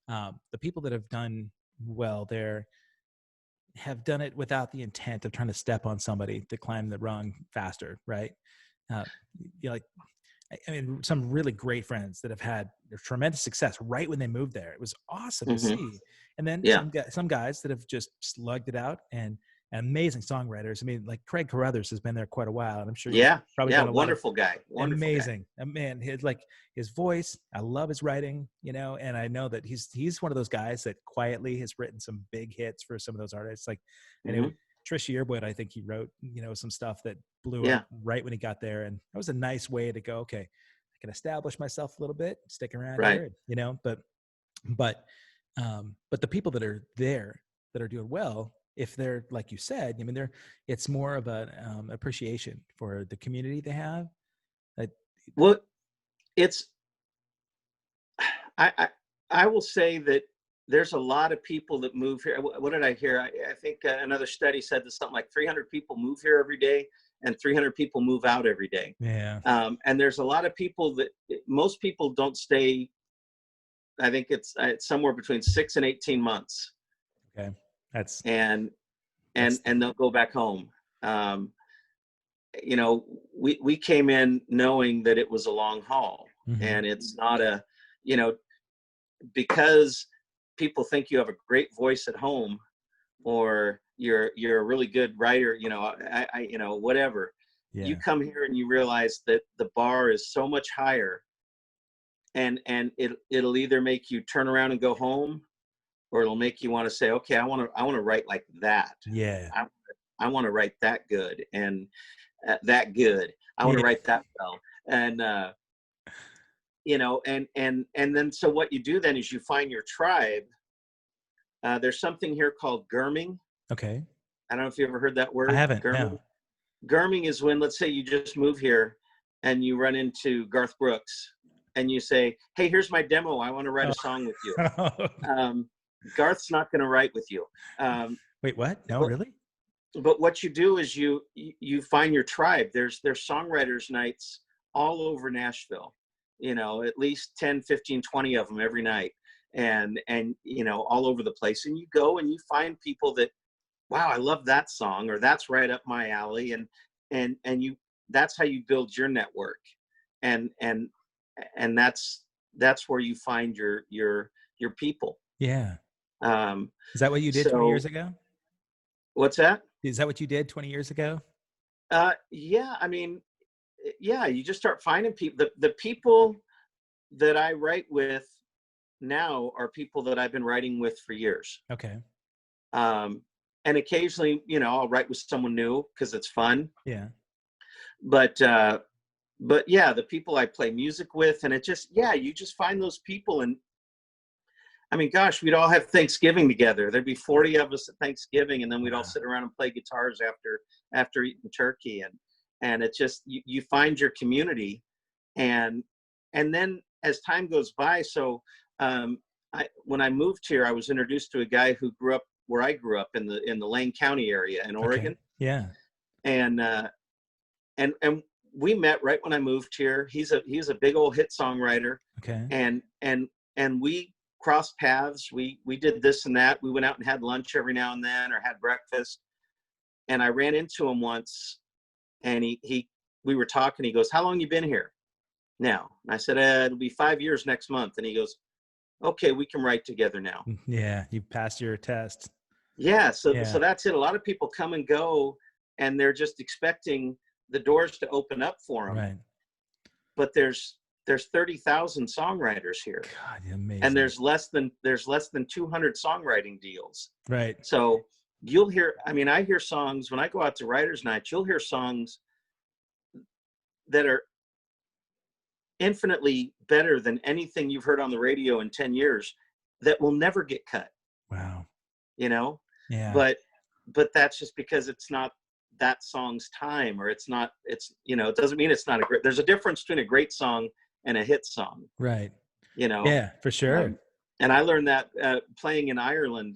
The people that have done well there have done it without the intent of trying to step on somebody to climb the rung faster, right? You know, like, I mean, some really great friends that have had tremendous success right when they moved there. It was awesome to see. And then some guys that have just slugged it out and amazing songwriters. I mean, like Craig Carruthers has been there quite a while, and I'm sure you've probably done a wonderful guy. Wonderful amazing guy. Man. His voice, I love his writing, you know, and I know that he's one of those guys that quietly has written some big hits for some of those artists. Like I know Trish Yearwood, I think he wrote, you know, some stuff that blew up right when he got there, and that was a nice way to go, okay, I can establish myself a little bit, stick around here, you know, but the people that are there that are doing well, if they're, like you said, I mean, it's more of an appreciation for the community they have. Well, I will say that there's a lot of people that move here. What did I hear? I think another study said that something like 300 people move here every day, and 300 people move out every day. Yeah. And there's a lot of people that most people don't stay. I think it's somewhere between 6 and 18 months. Okay. And they'll go back home. You know, we came in knowing that it was a long haul, mm-hmm. and it's not a, you know, because people think you have a great voice at home, or you're a really good writer, you know, you know, whatever. Yeah. You come here and you realize that the bar is so much higher, and it'll either make you turn around and go home, or it'll make you want to say, okay, I want to write like that. Yeah. I want to write that good, and that good. I want to write that well. And you know, and then so what you do then is you find your tribe. There's something here called germing. Okay. I don't know if you ever heard that word. I haven't. Germing. No. Germing is when, let's say you just move here and you run into Garth Brooks and you say, hey, here's my demo. I want to write a song with you. Garth's not going to write with you. Wait, what? No, really? But what you do is you find your tribe. There's songwriters nights all over Nashville, you know, at least 10, 15, 20 of them every night. And, you know, all over the place. And you go and you find people that, wow, I love that song, or that's right up my alley. And you, that's how you build your network. And that's where you find your people. Yeah. Is that what you did 20 years ago? What's that? Is that what you did 20 years ago? Yeah. I mean, yeah, you just start finding people. The people that I write with now are people that I've been writing with for years. Okay. And occasionally, you know, I'll write with someone new because it's fun. Yeah. But yeah, the people I play music with, and it just, yeah, you just find those people. And I mean, gosh, we'd all have Thanksgiving together. There'd be 40 of us at Thanksgiving, and then we'd all sit around and play guitars after eating turkey. And it's just, you find your community. And then as time goes by, so when I moved here, I was introduced to a guy who grew up where I grew up in the Lane County area in Oregon. Okay. Yeah. And we met right when I moved here. He's a big old hit songwriter. Okay. And we crossed paths. We did this and that. We went out and had lunch every now and then, or had breakfast. And I ran into him once, and we were talking. He goes, "How long you been here now?" And I said, "It'll be 5 years next month." And he goes, "Okay, we can write together now." Yeah, you passed your test. Yeah, so that's it. A lot of people come and go, and they're just expecting the doors to open up for them. Right. But there's 30,000 songwriters here. God, amazing. And there's less than 200 songwriting deals. Right. So you'll hear, I mean, I hear songs when I go out to writers' night. You'll hear songs that are infinitely better than anything you've heard on the radio in 10 years that will never get cut. Wow. You know? Yeah. But that's just because it's not that song's time, or it's, you know, it doesn't mean it's not there's a difference between a great song and a hit song. Right. You know? Yeah, for sure. And I learned that playing in Ireland.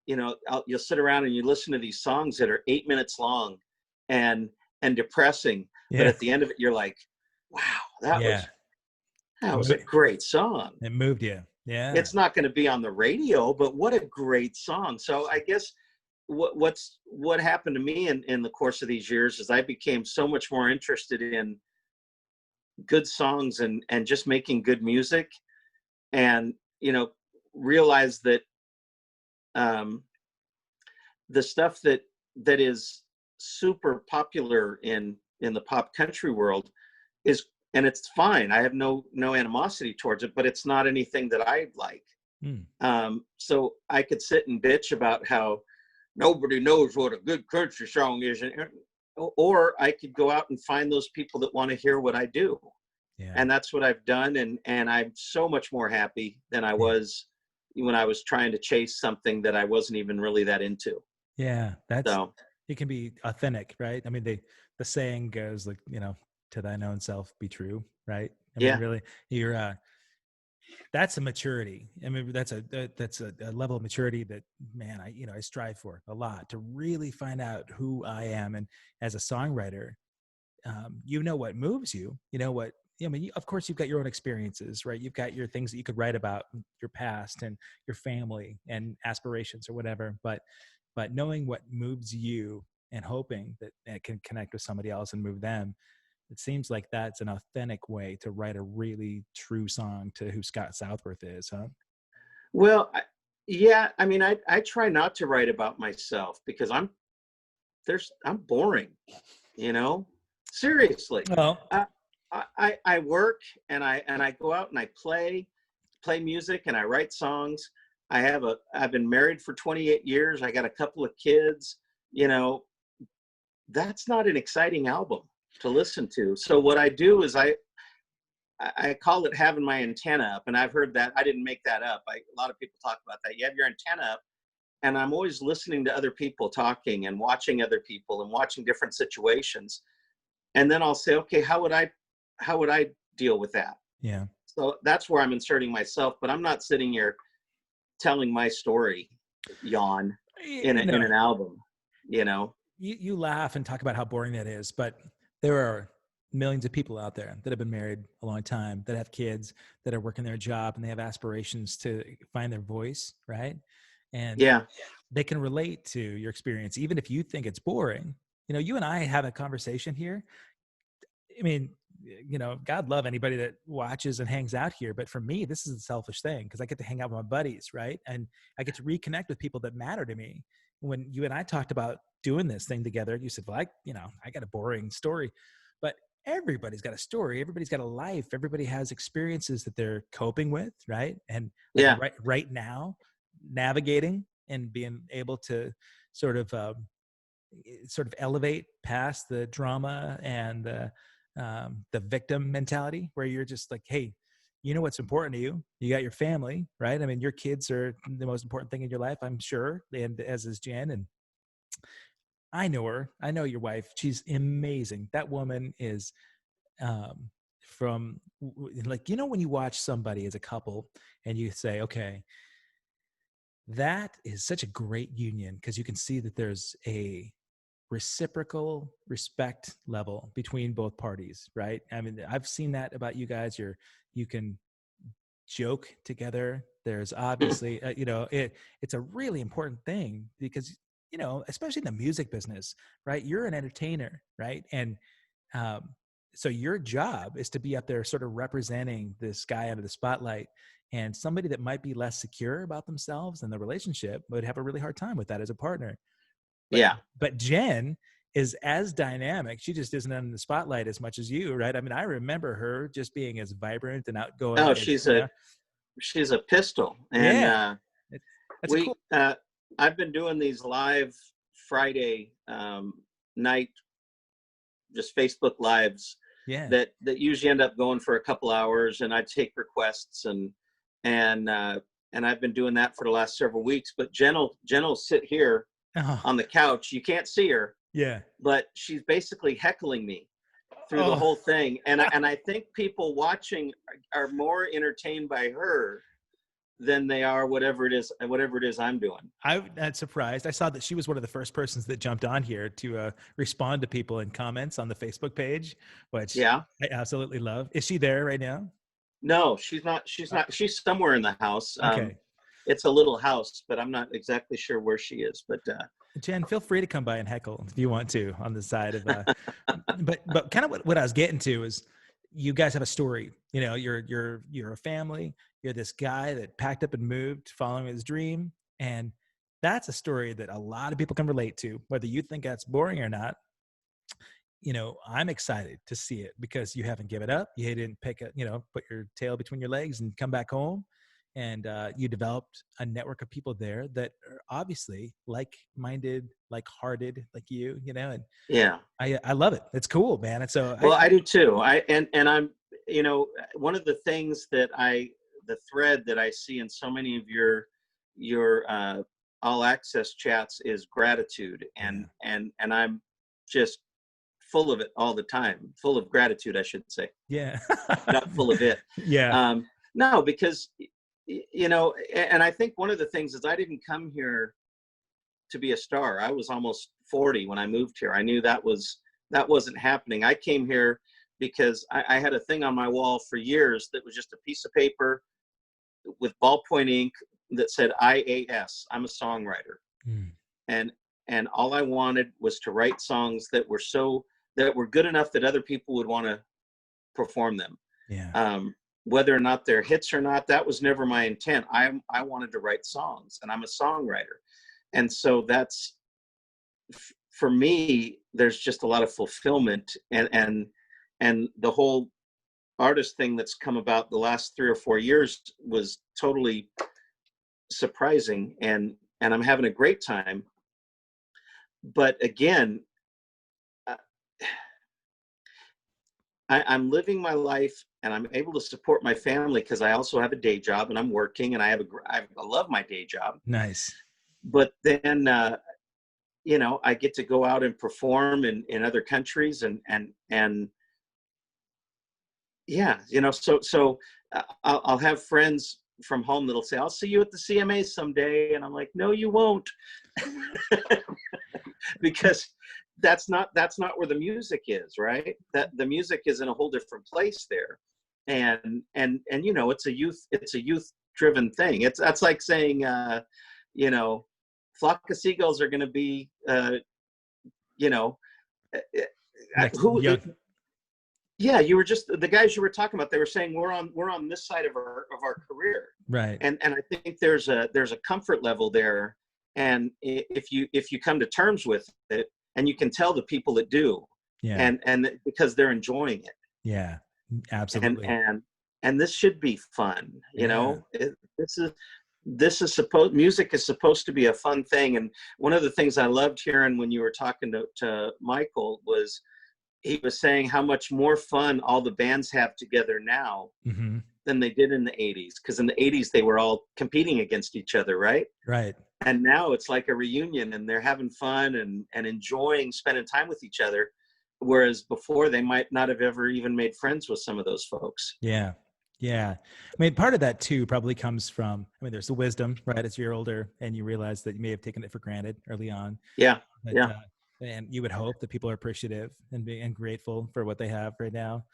You know, you'll sit around and you listen to these songs that are 8 minutes long and depressing. Yeah. But at the end of it, you're like, wow, that was a great song. It moved you. Yeah. It's not going to be on the radio, but what a great song. So I guess what happened to me in the course of these years is I became so much more interested in good songs and just making good music, and, you know, realized that the stuff that is super popular in the pop country world is, and it's fine. I have no animosity towards it, but it's not anything that I like. So I could sit and bitch about how nobody knows what a good country song is, or I could go out and find those people that want to hear what I do. Yeah. And that's what I've done. And I'm so much more happy than I was when I was trying to chase something that I wasn't even really that into. Yeah. It can be authentic, right? I mean, the saying goes, like, you know, to thine own self be true, right? I mean, really, that's a maturity. I mean, that's a level of maturity that, man, I strive for a lot, to really find out who I am. And as a songwriter, you know what moves you, you know what, I mean, of course you've got your own experiences, right? You've got your things that you could write about, your past and your family and aspirations or whatever, but knowing what moves you and hoping that it can connect with somebody else and move them, it seems like that's an authentic way to write a really true song to who Scott Southworth is, huh? Well, yeah, I mean, I try not to write about myself because I'm boring, you know, seriously. Well, I work and I go out and I play music and I write songs. I've been married for 28 years. I got a couple of kids, you know, that's not an exciting album to listen to. So what I do is I call it having my antenna up, and I've heard that. I didn't make that up. A lot of people talk about that. You have your antenna up, and I'm always listening to other people talking and watching other people and watching different situations. And then I'll say, okay, how would I deal with that? yeah. So that's where I'm inserting myself, but I'm not sitting here telling my story, yawn, in an album, you know? You laugh and talk about how boring that is, but there are millions of people out there that have been married a long time, that have kids, that are working their job, and they have aspirations to find their voice, right? And Yeah. they can relate to your experience, even if you think it's boring. You know, you and I have a conversation here. I mean, you know, God love anybody that watches and hangs out here. But for me, this is a selfish thing because I get to hang out with my buddies, right? And I get to reconnect with people that matter to me. When you and I talked about doing this thing together, you said, well, I got a boring story. But everybody's got a story. Everybody's got a life. Everybody has experiences that they're coping with, right? And like Yeah. right now, navigating and being able to sort of elevate past the drama and the victim mentality, where you're just like, hey, you know what's important to you. You got your family, right? I mean, your kids are the most important thing in your life, I'm sure, and as is Jen. And I know her. I know your wife. She's amazing. That woman is from like, you know, when you watch somebody as a couple and you say, okay, that is such a great union, because you can see that there's a reciprocal respect level between both parties, right? I mean, I've seen that about you guys. You can joke together. There's obviously, it's a really important thing because, you know, especially in the music business, right? You're an entertainer, right? And so your job is to be up there sort of representing this guy under the spotlight, and somebody that might be less secure about themselves and the relationship would have a really hard time with that as a partner. But Jen is as dynamic. She just isn't in the spotlight as much as you, right? I mean, I remember her just being as vibrant and outgoing. Oh, as, she's a pistol. And yeah, that's we cool. I've been doing these live Friday night, just Facebook lives. Yeah. That usually end up going for a couple hours, and I take requests and I've been doing that for the last several weeks. But Jen will sit here on the couch. You can't see her. Yeah. But she's basically heckling me through the whole thing. And I think people watching are more entertained by her than they are whatever it is I'm doing. I'm not surprised. I saw that she was one of the first persons that jumped on here to respond to people in comments on the Facebook page, which I absolutely love. Is she there right now? No, she's not. She's somewhere in the house. Okay. It's a little house, but I'm not exactly sure where she is. But Jen, feel free to come by and heckle if you want to on the side of, but kind of what I was getting to is, you guys have a story. You know, you're a family. You're this guy that packed up and moved following his dream. And that's a story that a lot of people can relate to, whether you think that's boring or not. You know, I'm excited to see it because you haven't given up. You didn't put your tail between your legs and come back home. And you developed a network of people there that are obviously like-minded, like-hearted, like you know, and yeah, I love it. It's cool, man. And so I do too. And I'm, you know, one of the things that the thread that I see in so many of your all access chats is gratitude. And I'm just full of it all the time. Full of gratitude, I should say. Yeah. Not full of it. Yeah. No, because you know, and I think one of the things is I didn't come here to be a star. I was almost 40 when I moved here. I knew that wasn't happening. I came here because I had a thing on my wall for years that was just a piece of paper with ballpoint ink that said IAS. I'm a songwriter. Mm. And all I wanted was to write songs that were good enough that other people would want to perform them. Yeah. Whether or not they're hits or not, that was never my intent. I wanted to write songs, and I'm a songwriter. And so that's, for me, there's just a lot of fulfillment, and the whole artist thing that's come about the last 3 or 4 years was totally surprising, and I'm having a great time. But again, I'm living my life, and I'm able to support my family because I also have a day job, and I'm working, and I love my day job. Nice. But then, you know, I get to go out and perform in other countries, and yeah, you know, so I'll have friends from home that'll say, "I'll see you at the CMA someday," and I'm like, "No, you won't," because that's not where the music is, right? That the music is in a whole different place there, and you know, it's a youth driven thing. That's like saying, you know, flock of seagulls are going to be, you know, yeah, you were just, the guys you were talking about, they were saying we're on this side of our career, right? And I think there's a comfort level there, and if you come to terms with it, and you can tell the people that do, yeah, and because they're enjoying it, yeah, absolutely, and this should be fun, you know. Music is supposed to be a fun thing, and one of the things I loved hearing when you were talking to Michael was, he was saying how much more fun all the bands have together now mm-hmm. than they did in the 80s. Because in the 80s, they were all competing against each other, right? Right. And now it's like a reunion, and they're having fun and enjoying spending time with each other. Whereas before, they might not have ever even made friends with some of those folks. Yeah. Yeah. I mean, part of that too probably comes from, I mean, there's the wisdom, right? As you're older and you realize that you may have taken it for granted early on. Yeah. But, yeah. And you would hope that people are appreciative and grateful for what they have right now.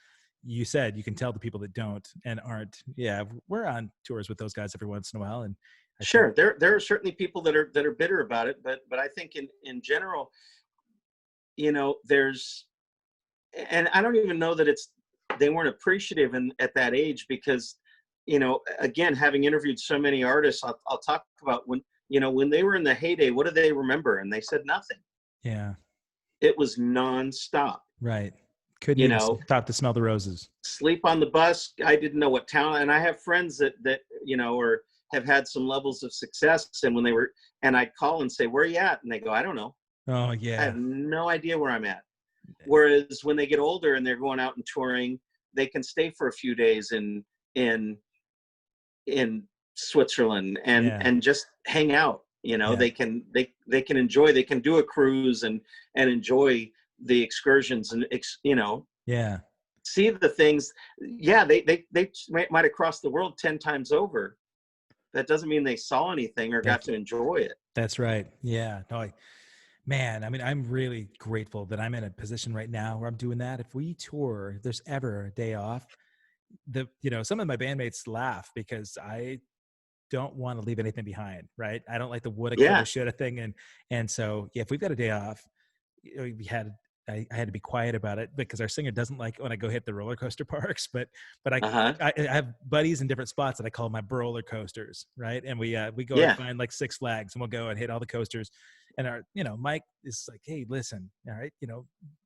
You said you can tell the people that don't and aren't. Yeah, we're on tours with those guys every once in a while, and sure, there are certainly people that are bitter about it, but I think in general, you know, there's, and I don't even know that they weren't appreciative at that age, because, you know, again, having interviewed so many artists, I'll talk about when they were in the heyday, what do they remember? And they said nothing. Yeah. It was nonstop. Right. Couldn't even stop to smell the roses. Sleep on the bus. I didn't know what town. And I have friends that you know, or have had some levels of success. And when and I'd call and say, "Where are you at?" And they go, "I don't know." Oh yeah. I have no idea where I'm at. Whereas when they get older and they're going out and touring, they can stay for a few days in Switzerland and just hang out. You know, they can enjoy, they can do a cruise and enjoy the excursions and, you know, see the things. Yeah. They might have crossed the world 10 times over. That doesn't mean they saw anything or got to enjoy it. That's right. Yeah. No, man, I mean, I'm really grateful that I'm in a position right now where I'm doing that. If we tour, if there's ever a day off, some of my bandmates laugh because I don't want to leave anything behind, right? I don't like the woulda, coulda, shoulda thing. And so, if we've got a day off, I had to be quiet about it because our singer doesn't like when I go hit the roller coaster parks, but I have buddies in different spots that I call my roller coasters, right? And we go and find like Six Flags, and we'll go and hit all the coasters. And Mike is like, "Hey, listen, all right,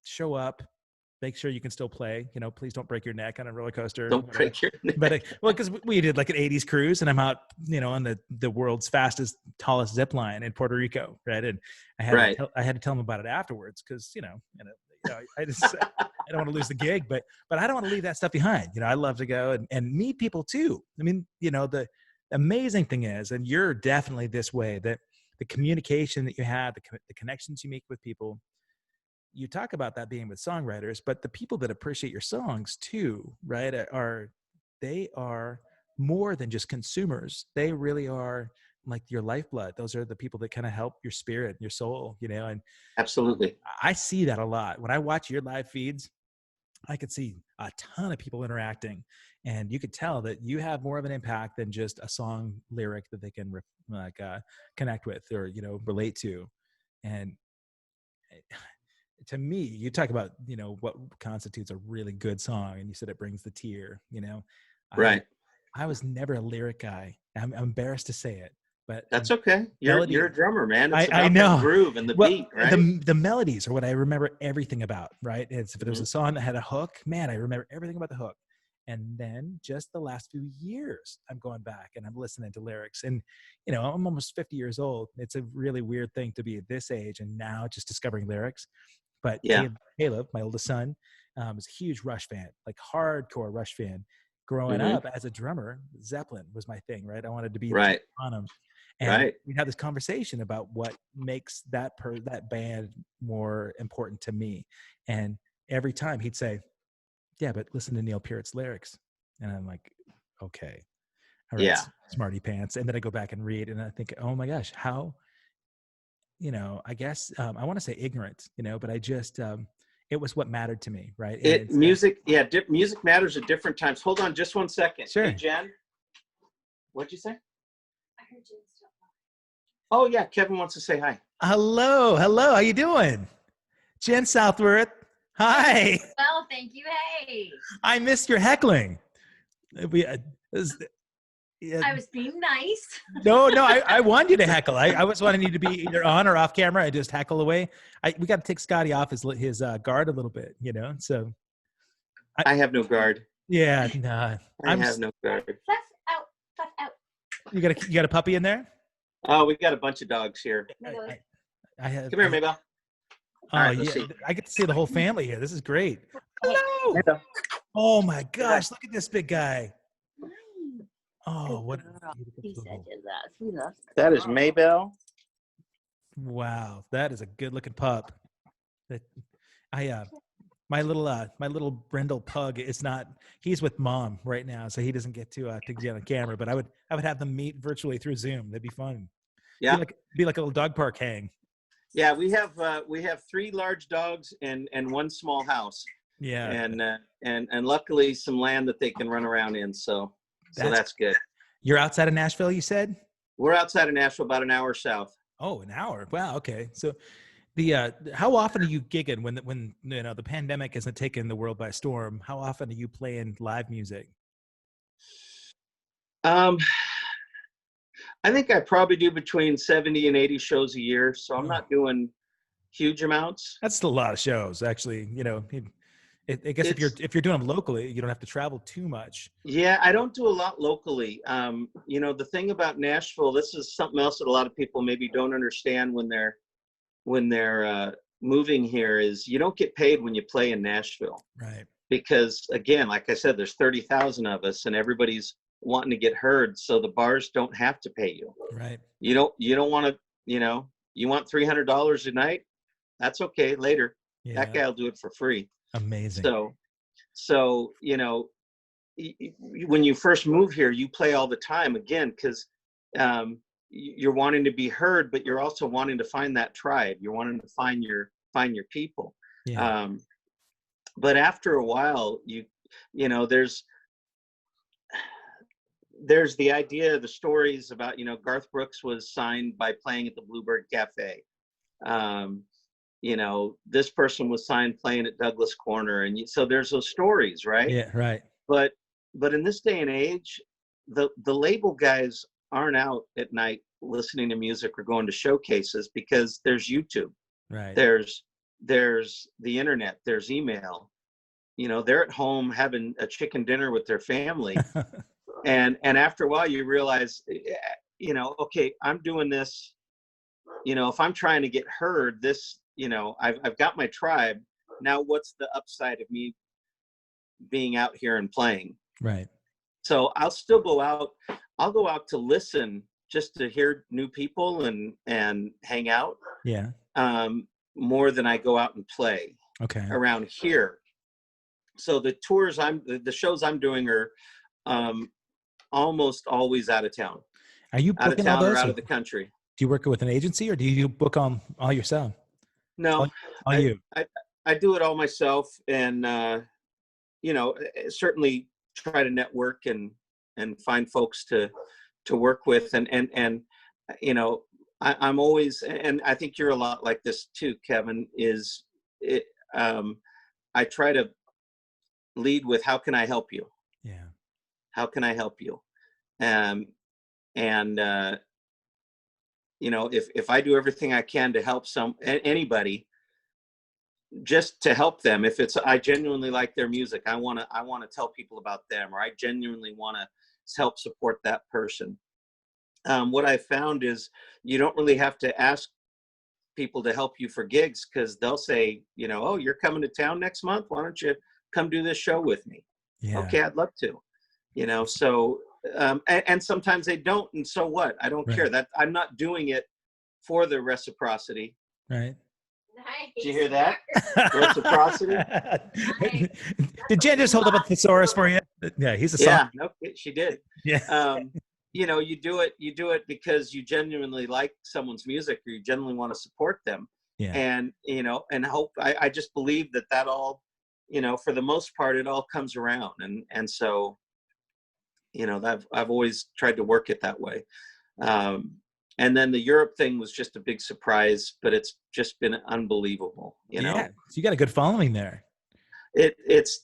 show up, make sure you can still play. Please don't break your neck on a roller coaster. Don't break your neck." But because we did like an 80s cruise, and I'm out, on the world's fastest, tallest zip line in Puerto Rico, right? And I had to tell them about it afterwards because I just I don't want to lose the gig, but I don't want to leave that stuff behind. I love to go and meet people too. I mean, the amazing thing is, and you're definitely this way, that the communication that you have, the connections you make with people. You talk about that being with songwriters, but the people that appreciate your songs too, right, they are more than just consumers. They really are like your lifeblood. Those are the people that kind of help your spirit, your soul, you know. And Absolutely. I see that a lot when I watch your live feeds. I could see a ton of people interacting, and you could tell that you have more of an impact than just a song lyric that they can connect with or, you know, relate to. And to me, you talk about, you know, what constitutes a really good song, and you said it brings the tear, you know. Right. I was never a lyric guy. I'm embarrassed to say it, but That's okay. You're melody, a drummer, man. It's I about that know. groove and the Well, beat, right? the melodies are what I remember everything about, right? It's if there was Mhm. a song that had a hook, man, I remember everything about the hook. And then just the last few years, I'm going back and I'm listening to lyrics. And, you know, I'm almost 50 years old. It's a really weird thing to be at this age and now just discovering lyrics. But Yeah. Caleb, my oldest son, is a huge Rush fan, like hardcore Rush fan. Growing Hmm. up as a drummer, Zeppelin was my thing, right? I wanted to be Right. on them. And Right. we'd have this conversation about what makes that band more important to me. And every time he'd say, yeah, but listen to Neil Peart's lyrics. And I'm like, okay, all right, Yeah. smarty pants. And then I go back and read and I think, oh my gosh, how, you know, I guess I want to say ignorant, you know, but I just, it was what mattered to me. Right. And It it's, music, yeah, music matters at different times. Hold on just one second. sure. Hey, Jen, what'd you say? I heard Jen still. Oh yeah, Kevin wants to say hi. Hello. How you doing? Jen Southworth. Hi. Well, thank you. Hey. I missed your heckling. We, I was being nice. No, I want you to heckle. I was wanting you to be either on or off camera. I just heckle away. We got to take Scotty off his guard a little bit, you know. So I have no guard. yeah, nah. I have no guard. Fluff out. Fluff out. You got a puppy in there? Oh, we got a bunch of dogs here. I have. Come here, Mabel. Oh right, yeah, I get to see the whole family here. This is great. Hello. Mabel. Oh my gosh, look at this big guy. Oh, what a beautiful poodle. That is Mabel. Wow, that is a good looking pup. That my little brindle pug is not, he's with mom right now, so he doesn't get to get on camera, but I would have them meet virtually through Zoom. That'd be fun. Yeah. Be like a little dog park hang. Yeah, we have 3 large dogs and 1 small house. Yeah. And luckily some land that they can run around in. So that's good. You're outside of Nashville, you said? We're outside of Nashville, about an hour south. Oh, an hour. Wow. Okay. So how often are you gigging when you know the pandemic hasn't taken the world by storm? How often are you playing live music? I think I probably do between 70 and 80 shows a year. So I'm not doing huge amounts. That's still a lot of shows, actually. You know, I guess if you're doing them locally, you don't have to travel too much. Yeah, I don't do a lot locally. You know, the thing about Nashville, this is something else that a lot of people maybe don't understand when they're moving here, is you don't get paid when you play in Nashville. Right. Because again, like I said, there's 30,000 of us and everybody's wanting to get heard. So the bars don't have to pay you. Right. You don't want to, you know, you want $300 a night. That's okay. Later. Yeah. That guy will do it for free. Amazing. So, you know, when you first move here, you play all the time again, because you're wanting to be heard, but you're also wanting to find that tribe. You're wanting to find your people. Yeah. But after a while, you know, there's the idea, the stories about, you know, Garth Brooks was signed by playing at the Bluebird Cafe. You know, this person was signed playing at Douglas Corner. And so there's those stories, right? Yeah, right. But in this day and age, the label guys aren't out at night listening to music or going to showcases, because there's YouTube. Right. There's the internet, there's email. You know, they're at home having a chicken dinner with their family. and after a while you realize, you know, okay, I'm doing this, you know, if I'm trying to get heard, this, you know, I've got my tribe. Now what's the upside of me being out here and playing? Right. So I'll still go out. I'll go out to listen, just to hear new people and hang out. Yeah. More than I go out and play. Okay. Around here. So the shows I'm doing are almost always out of town, Are you out of booking all town or those? out Or of the country. do you work with an agency, or do you book them all yourself? No, All I, you. I do it all myself, and certainly try to network and find folks to work with, and I'm always, and I think you're a lot like this too, Kevin. Is it? I try to lead with, how can I help you? Yeah. How can I help you? Um, and if I do everything I can to help anybody, just to help them, if it's, I genuinely like their music, I want to tell people about them, or I genuinely want to help support that person. What I found is you don't really have to ask people to help you for gigs, because they'll say, oh, you're coming to town next month, why don't you come do this show with me? Yeah. Okay, I'd love to. So and sometimes they don't, and so what? I don't Right. care. That I'm not doing it for the reciprocity. Right. Nice. Did you hear that? Reciprocity. Nice. Did Jen just hold up a thesaurus for you? Yeah, he's a song. Yeah, no, she did. Yeah. You do it because you genuinely like someone's music, or you genuinely want to support them. Yeah. And and hope, I just believe that all, for the most part, it all comes around. And so I've always tried to work it that way. And then the Europe thing was just a big surprise, but it's just been unbelievable. Yeah. So you got a good following there. It's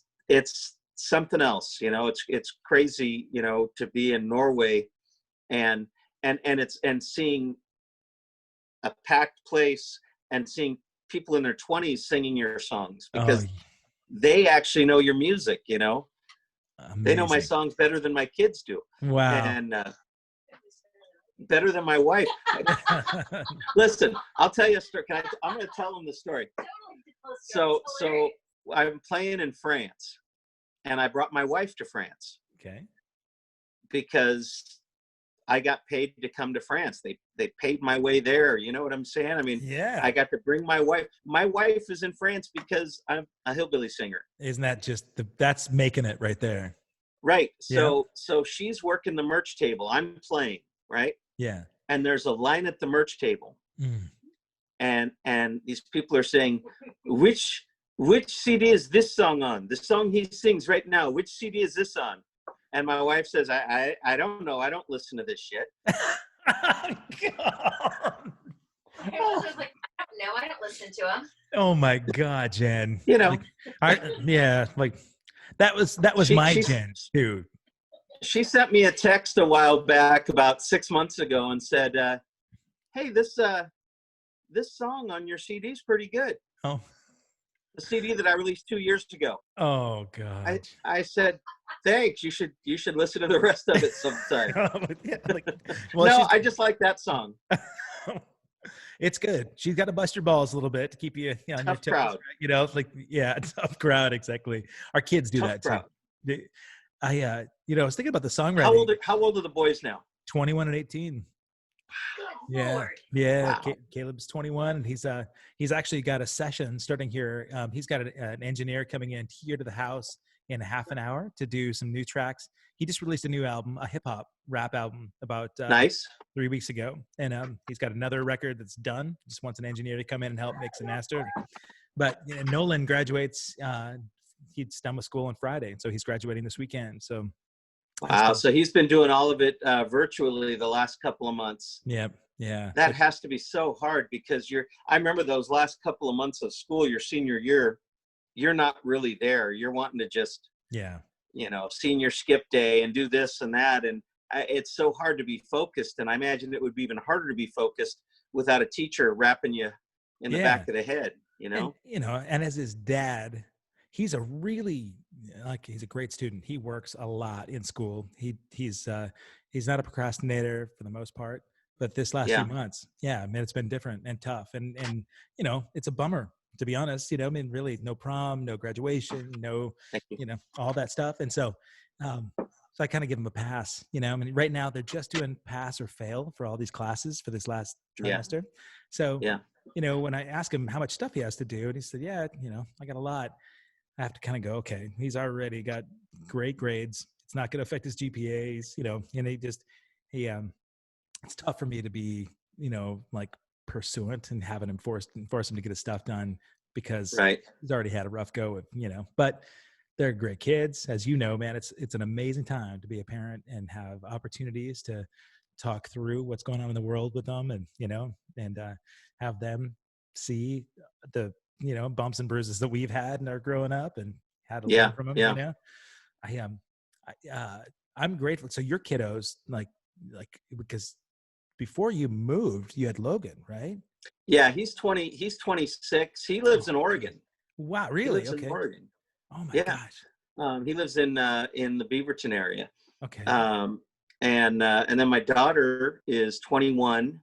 something else. It's crazy. To be in Norway and seeing a packed place and seeing people in their 20s singing your songs, because they actually know your music. They know my songs better than my kids do. Wow. And better than my wife. Listen, I'll tell you a story. I'm going to tell them the story. So I'm playing in France, and I brought my wife to France. Okay. Because I got paid to come to France. They paid my way there. You know what I'm saying? I mean, yeah. I got to bring my wife. My wife is in France because I'm a hillbilly singer. Isn't that just that's making it right there? Right. So she's working the merch table. I'm playing, right? Yeah. And there's a line at the merch table. And these people are saying, which CD is this song on? The song he sings right now, which CD is this on? And my wife says, I don't know. I don't listen to this shit. I was like, I don't know. I don't listen to him. Oh my God, Jen. Like, that was my Jen too. She sent me a text a while back, about 6 months ago, and said, hey, this song on your CD is pretty good. Oh. The CD that I released 2 years ago. Oh God. I said, thanks. You should listen to the rest of it sometime. No, I just like that song. It's good. She's got to bust your balls a little bit to keep you on your toes. Crowd. Tough crowd. Exactly. Our kids do Tough that crowd. too. I was thinking about the songwriting. How old are the boys now? 21 and 18. Good Lord. Yeah. Wow. Caleb's 21, and he's actually got a session starting here. He's got an engineer coming in here to the house in half an hour to do some new tracks. He just released a new album, a hip hop rap album, about Nice. 3 weeks ago, and he's got another record that's done. Just wants an engineer to come in and help mix and master. But Nolan graduates. He's done with school on Friday, so he's graduating this weekend. So. Wow. So he's been doing all of it virtually the last couple of months. Yeah. That has to be so hard, because I remember those last couple of months of school, your senior year, you're not really there. You're wanting to just, senior skip day and do this and that. And it's so hard to be focused. And I imagine it would be even harder to be focused without a teacher rapping you in the back of the head, And as his dad, he's a great student. He works a lot in school. He's not a procrastinator for the most part, but this last few months, it's been different and tough. And it's a bummer, to be honest. Really no prom, no graduation, no, all that stuff. And so I kind of give him a pass, right now they're just doing pass or fail for all these classes for this last trimester. So, when I ask him how much stuff he has to do, and he said, I got a lot. I have to kind of go, okay, he's already got great grades. It's not going to affect his GPAs, and it's tough for me to be, like pursuant and having him force him to get his stuff done because Right. he's already had a rough go of, but they're great kids. As you know, man, it's an amazing time to be a parent and have opportunities to talk through what's going on in the world with them and, have them see the, bumps and bruises that we've had and are growing up and had to Yeah. learn from them, Yeah. I am, I'm grateful. So your kiddos, like, because before you moved, you had Logan, right? Yeah. He's 26. He lives in Oregon. Wow. He Really? lives in Okay. Oregon. Oh my Yeah. gosh. He lives in the Beaverton area. Okay. And then my daughter is 21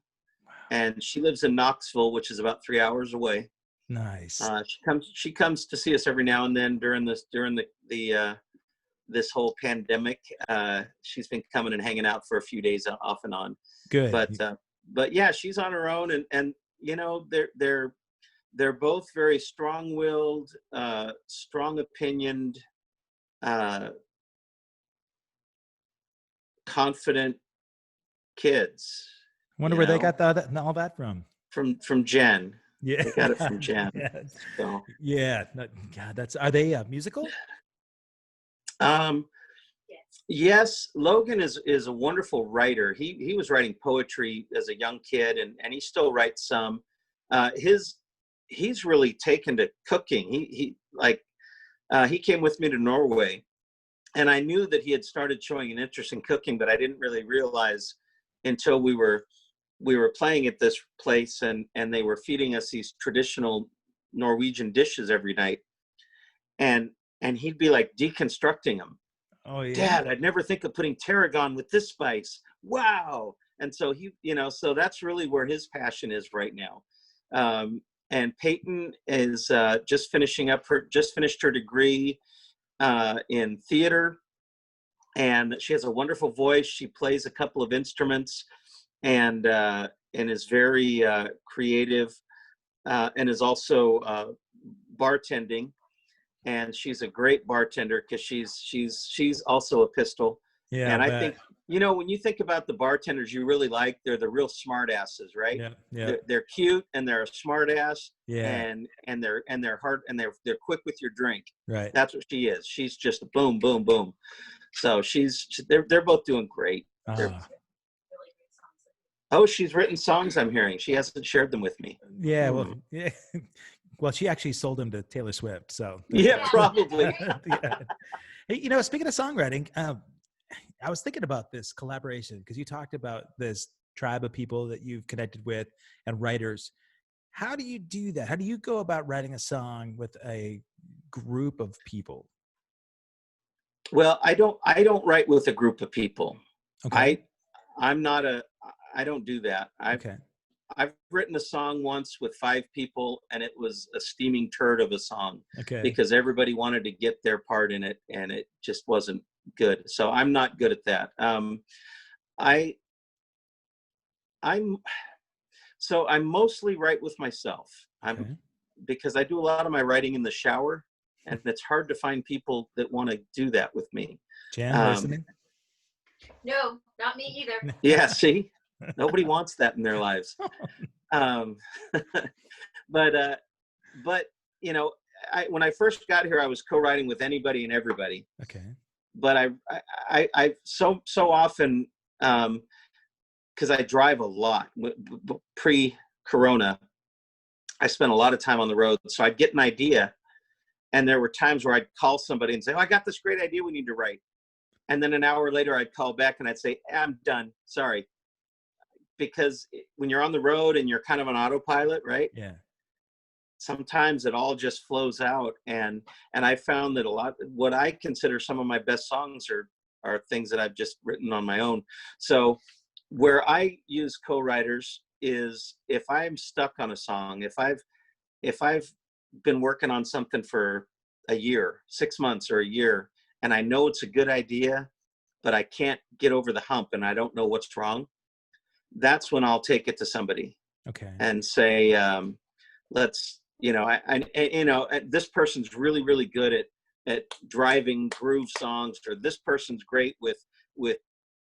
and she lives in Knoxville, which is about 3 hours away. Nice. She comes to see us every now and then during this pandemic. She's been coming and hanging out for a few days off and on. Good. But yeah, she's on her own, and they're both very strong-willed, strong-opinioned, confident kids. Wonder where they got all that from. From Jen. Yeah, They got it from Jen. Yeah. So. Yeah. God, are they musical? Yes, Logan is a wonderful writer. He was writing poetry as a young kid, and he still writes some. He's really taken to cooking. He came with me to Norway, and I knew that he had started showing an interest in cooking, but I didn't really realize until we were playing at this place, and they were feeding us these traditional Norwegian dishes every night, and he'd be like deconstructing them. Oh yeah. Dad, I'd never think of putting tarragon with this spice. Wow. And so so that's really where his passion is right now. And Peyton is just finished her degree in theater, and she has a wonderful voice. She plays a couple of instruments and is very creative, and is also bartending. And she's a great bartender because she's also a pistol. Yeah. And I think, when you think about the bartenders you really like, they're the real smart asses, right? Yeah. They're cute and they're a smart ass. Yeah. And they're hard and they're quick with your drink. Right. That's what she is. She's just boom, boom, boom. So they're both doing great. Oh, she's written songs, I'm hearing. She hasn't shared them with me. Yeah. Well, yeah. Well, she actually sold them to Taylor Swift. So yeah, probably. Yeah. Hey, speaking of songwriting, I was thinking about this collaboration because you talked about this tribe of people that you've connected with and writers. How do you do that? How do you go about writing a song with a group of people? Well, I don't write with a group of people. Okay. I don't do that. I've written a song once with 5 people, and it was a steaming turd of a song. Okay. Because everybody wanted to get their part in it, and it just wasn't good. So I'm not good at that. I mostly write with myself. Because I do a lot of my writing in the shower, and it's hard to find people that want to do that with me. Jan, listening? No, not me either. Yeah, see? Nobody wants that in their lives. But when I first got here, I was co-writing with anybody and everybody. Okay. But I so often, because I drive a lot pre-corona, I spent a lot of time on the road. So I'd get an idea, and there were times where I'd call somebody and say, "Oh, I got this great idea we need to write." And then an hour later, I'd call back and I'd say, "I'm done. Sorry." Because when you're on the road and you're kind of on autopilot, right? Yeah. Sometimes it all just flows out. And I found that what I consider some of my best songs are things that I've just written on my own. So where I use co-writers is if I'm stuck on a song, if I've been working on something for a year, 6 months or a year, and I know it's a good idea, but I can't get over the hump and I don't know what's wrong, that's when I'll take it to somebody. Okay. And say, let's, this person's really, really good at driving groove songs, or this person's great with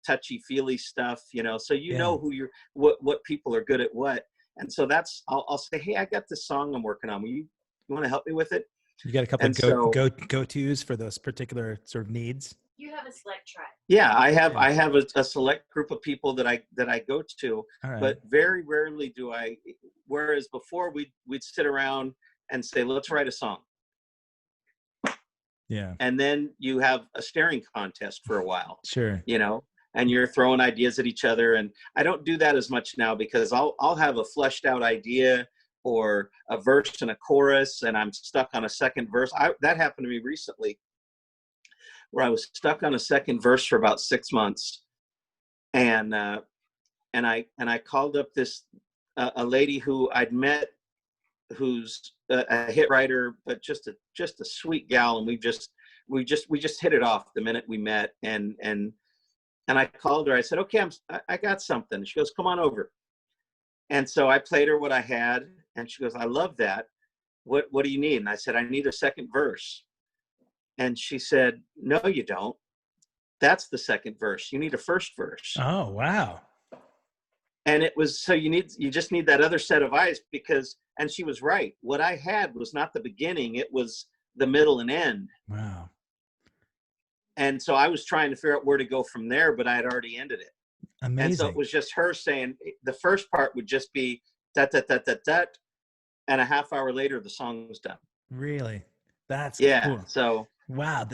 touchy feely stuff, you know, so you know who you're, what people are good at what. And so that's, I'll say, hey, I got this song I'm working on. You want to help me with it? You got a couple of go-tos for those particular sort of needs? You have a select tribe. Yeah, I have a select group of people that I go to, but very rarely do I, whereas before we'd sit around and say, let's write a song. Yeah. And then you have a staring contest for a while. Sure. You know, and you're throwing ideas at each other. And I don't do that as much now, because I'll have a fleshed out idea or a verse and a chorus, and I'm stuck on a second verse. That happened to me recently, where I was stuck on a second verse for about 6 months. And I called up this, a lady who I'd met, who's a hit writer, but just a sweet gal. And we just hit it off the minute we met. And I called her. I said, okay, I got something. She goes, come on over. And so I played her what I had, and she goes, I love that. What do you need? And I said, I need a second verse. And she said, no, you don't. That's the second verse. You need a first verse. Oh, wow. And it was, so you just need that other set of eyes, because, and she was right. What I had was not the beginning. It was the middle and end. Wow. And so I was trying to figure out where to go from there, but I had already ended it. Amazing. And so it was just her saying, the first part would just be that, and a half hour later, the song was done. Really? That's cool. So, wow.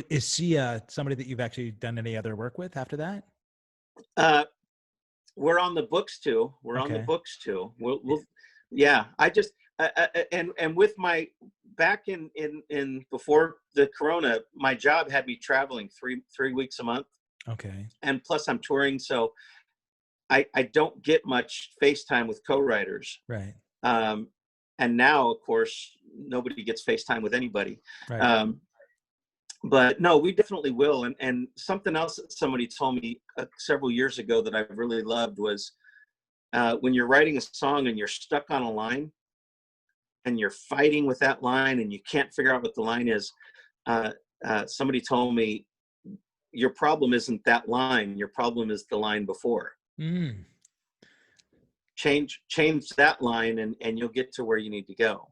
Is she somebody that you've actually done any other work with after that? We're on the books too. We'll I just, and with my, back in before the Corona, my job had me traveling three weeks a month. Okay. And plus I'm touring, so I don't get much FaceTime with co-writers. Right. And now, of course, nobody gets FaceTime with anybody. Right. But no, we definitely will. And something else that somebody told me several years ago that I really loved was when you're writing a song and you're stuck on a line and you're fighting with that line and you can't figure out what the line is, somebody told me, your problem isn't that line. Your problem is the line before. Mm. Change that line and you'll get to where you need to go.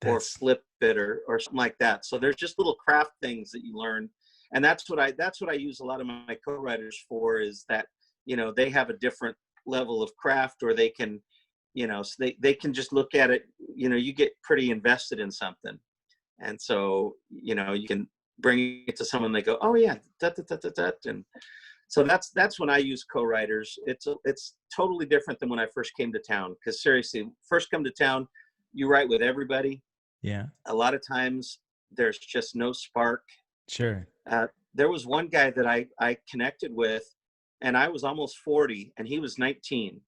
Or flip it or something like that. So there's just little craft things that you learn. And that's what I use a lot of my co-writers for, is that, you know, they have a different level of craft, or they can, you know, so they can just look at it, you know, you get pretty invested in something. And so, you know, you can bring it to someone, they go, oh yeah, and so that's when I use co-writers. It's totally different than when I first came to town, because seriously, first come to town, you write with everybody. Yeah. A lot of times there's just no spark. Sure. There was one guy that I connected with, and I was almost 40 and he was 19.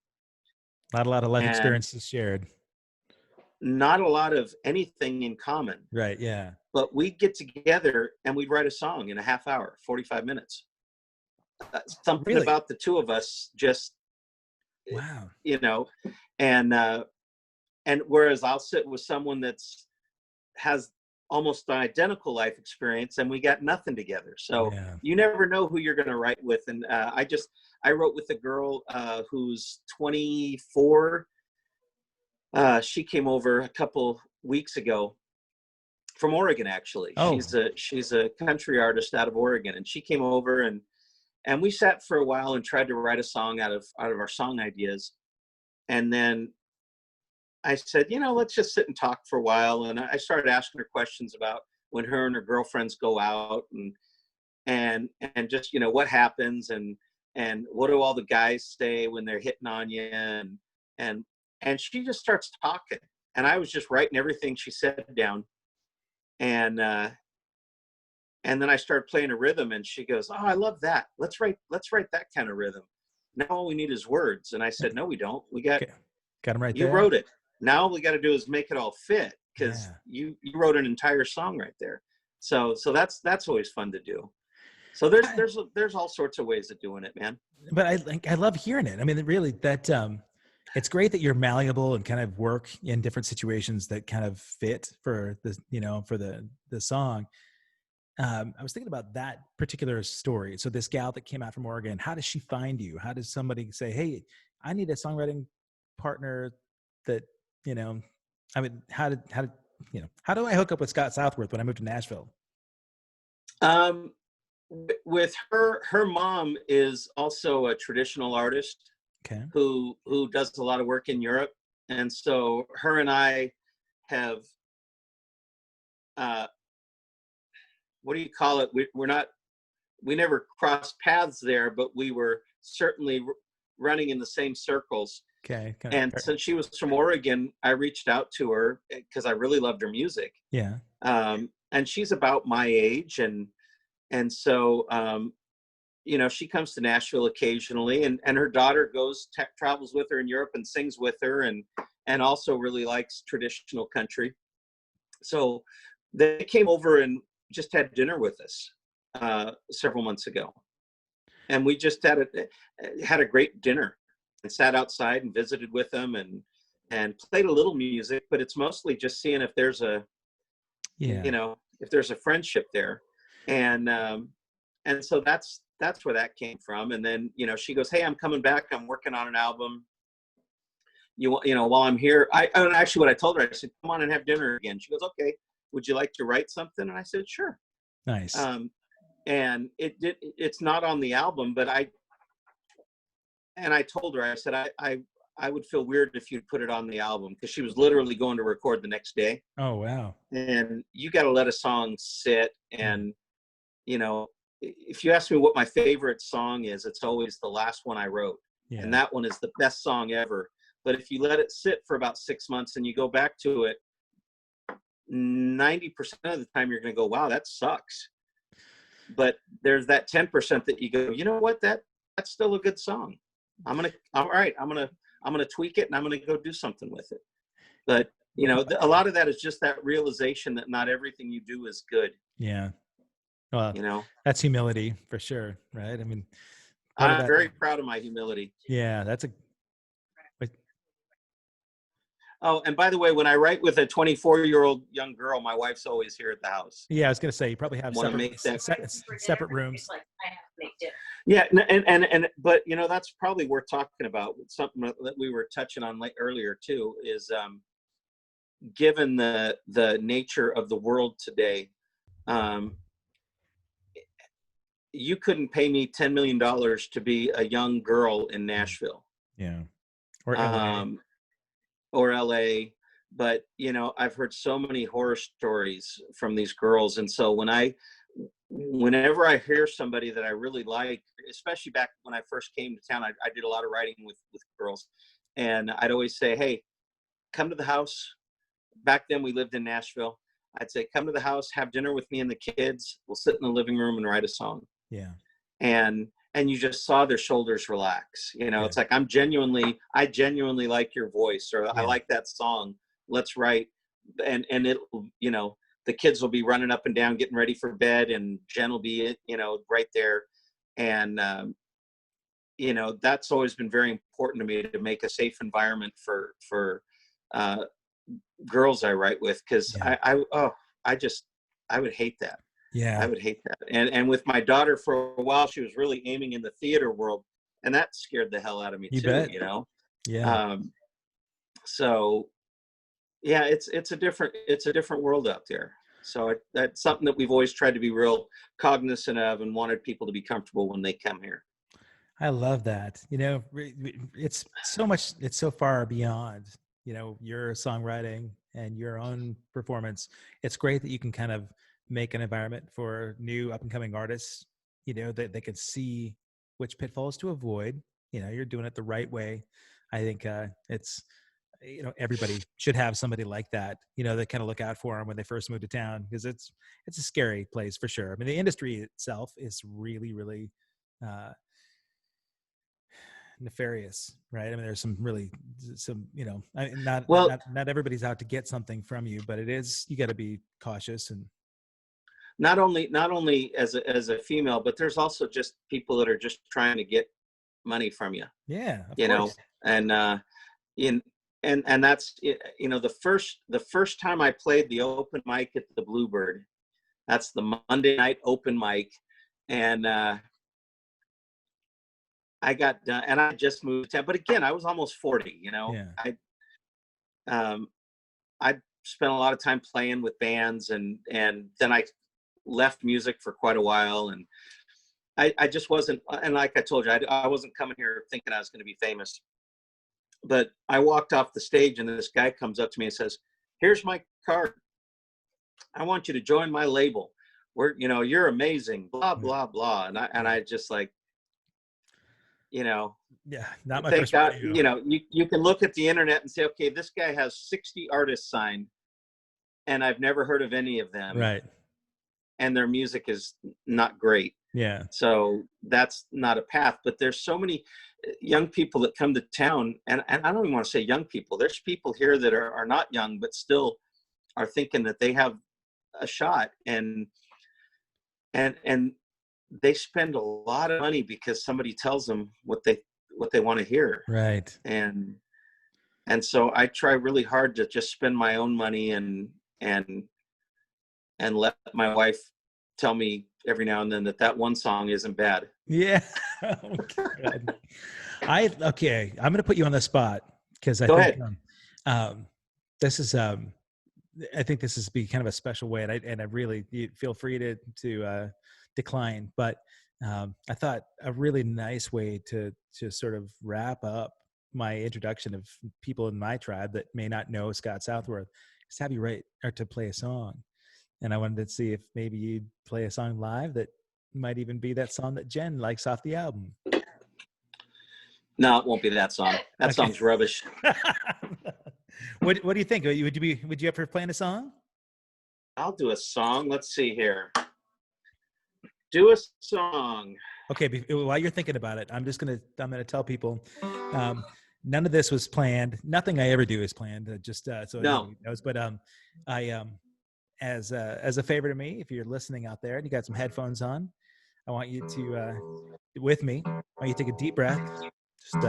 Not a lot of life experiences shared. Not a lot of anything in common. Right. Yeah. But we'd get together and we'd write a song in a half hour, 45 minutes. Something really? About the two of us just, wow, you know, and whereas I'll sit with someone has almost an identical life experience and we got nothing together. So you never know who you're going to write with. And I wrote with a girl who's 24. She came over a couple weeks ago from Oregon, actually. Oh. She's a country artist out of Oregon, and she came over and we sat for a while and tried to write a song out of our song ideas. And then I said, you know, let's just sit and talk for a while. And I started asking her questions about when her and her girlfriends go out and just, you know, what happens and what do all the guys say when they're hitting on you, and she just starts talking, and I was just writing everything she said down, and then I started playing a rhythm, and she goes, oh, I love that. Let's write that kind of rhythm. Now all we need is words. And I said, no, we don't. We got them right there. You wrote it. Now all we got to do is make it all fit, because you wrote an entire song right there. So that's always fun to do. So there's all sorts of ways of doing it, man. But I love hearing it. I mean, really, that it's great that you're malleable and kind of work in different situations that kind of fit for the, you know, for the song. I was thinking about that particular story. So this gal that came out from Oregon, how does she find you? How does somebody say, hey, I need a songwriting partner that, you know, I mean, how do I hook up with Scott Southworth when I move to Nashville? Um, with her mom is also a traditional artist Okay. who does a lot of work in Europe. And so her and I have, what do you call it? We never crossed paths there, but we were certainly running in the same circles. Okay. And since she was from Oregon, I reached out to her because I really loved her music. Yeah. And she's about my age. And so, she comes to Nashville occasionally, and her daughter travels with her in Europe and sings with her, and also really likes traditional country. So they came over and just had dinner with us several months ago, and we just had a great dinner and sat outside and visited with them and played a little music, but it's mostly just seeing if there's if there's a friendship there, and so that's where that came from. And then she goes, hey, I'm coming back, I'm working on an album, while I'm here. And actually what I told her, I said, come on and have dinner again. She goes, okay, would you like to write something? And I said, sure. Nice. And it's not on the album, but I told her, I said, I would feel weird if you'd put it on the album, because she was literally going to record the next day. Oh, wow. And you got to let a song sit. And, if you ask me what my favorite song is, it's always the last one I wrote. Yeah. And that one is the best song ever. But if you let it sit for about 6 months and you go back to it, 90% of the time you're going to go, wow, that sucks. But there's that 10% that you go, you know what, that's still a good song. I'm going to tweak it and I'm going to go do something with it. But, a lot of that is just that realization that not everything you do is good. Yeah. Well, that's humility for sure. Right. I mean, I'm very proud of my humility. Yeah. Oh, and by the way, when I write with a 24-year-old young girl, my wife's always here at the house. Yeah, I was going to say, you probably have separate rooms. Like, I have to make dinner. Yeah, but that's probably worth talking about. Something that we were touching on earlier too is, given the nature of the world today, you couldn't pay me $10 million to be a young girl in Nashville. Yeah, or LA. Or LA, but I've heard so many horror stories from these girls, and so whenever I hear somebody that I really like, especially back when I first came to town, I did a lot of writing with girls, and I'd always say, hey, come to the house. Back then we lived in Nashville. I'd say, come to the house, have dinner with me and the kids. We'll sit in the living room and write a song. Yeah. And you just saw their shoulders relax. Yeah. It's like, I genuinely like your voice, or I like that song. Let's write. And it, the kids will be running up and down, getting ready for bed, and Jen will be, right there. And, that's always been very important to me, to make a safe environment for girls I write with. Cause I would hate that. Yeah, I would hate that. And with my daughter, for a while, she was really aiming in the theater world, and that scared the hell out of me too. Bet. Yeah. So yeah, it's a different world out there. So that's something that we've always tried to be real cognizant of, and wanted people to be comfortable when they come here. I love that. It's so far beyond, your songwriting and your own performance. It's great that you can kind of make an environment for new up and coming artists, that they can see which pitfalls to avoid. You're doing it the right way. I think it's, everybody should have somebody like that, that kind of look out for them when they first move to town, because it's a scary place for sure. I mean, the industry itself is really, really nefarious, right? I mean, there's not everybody's out to get something from you, but you got to be cautious. And not only as a female, but there's also just people that are just trying to get money from you. Yeah, of course. And that's the first time I played the open mic at the Bluebird, That's the Monday night open mic. And I got done, and I just moved to town. But again, I was almost 40, you know. Yeah. I spent a lot of time playing with bands, and then I left music for quite a while, and I just wasn't, and like I told you, I wasn't coming here thinking I was going to be famous. But I walked off the stage, and this guy comes up to me and says, "Here's my card. I want you to join my label. You're amazing, blah, blah, blah." And I just like, Yeah, not my thank first God, rodeo. you can look at the internet and say, okay, this guy has 60 artists signed, and I've never heard of any of them. Right. And their music is not great. Yeah. So that's not a path. But there's so many young people that come to town, and I don't even want to say young people. There's people here that are not young, but still are thinking that they have a shot, and they spend a lot of money because somebody tells them what they want to hear. Right. And so I try really hard to just spend my own money and let my wife tell me every now and then that one song isn't bad. Yeah. Oh, God. Okay. I'm going to put you on the spot because Go ahead. This is, I think this is be kind of a special way, and I really, you feel free to decline, but I thought a really nice way to sort of wrap up my introduction of people in my tribe that may not know Scott Southworth is to have you write or to play a song. And I wanted to see if maybe you'd play a song live that might even be that song that Jen likes off the album. No, it won't be that song. That song's rubbish. What do you think? Would you ever playing a song? I'll do a song. Let's see here. Do a song. Okay. While you're thinking about it, I'm gonna tell people, none of this was planned. Nothing I ever do is planned. So No. everybody knows. But I as a favor to me, if you're listening out there and you got some headphones on, I want you to with me. I want you to take a deep breath. Just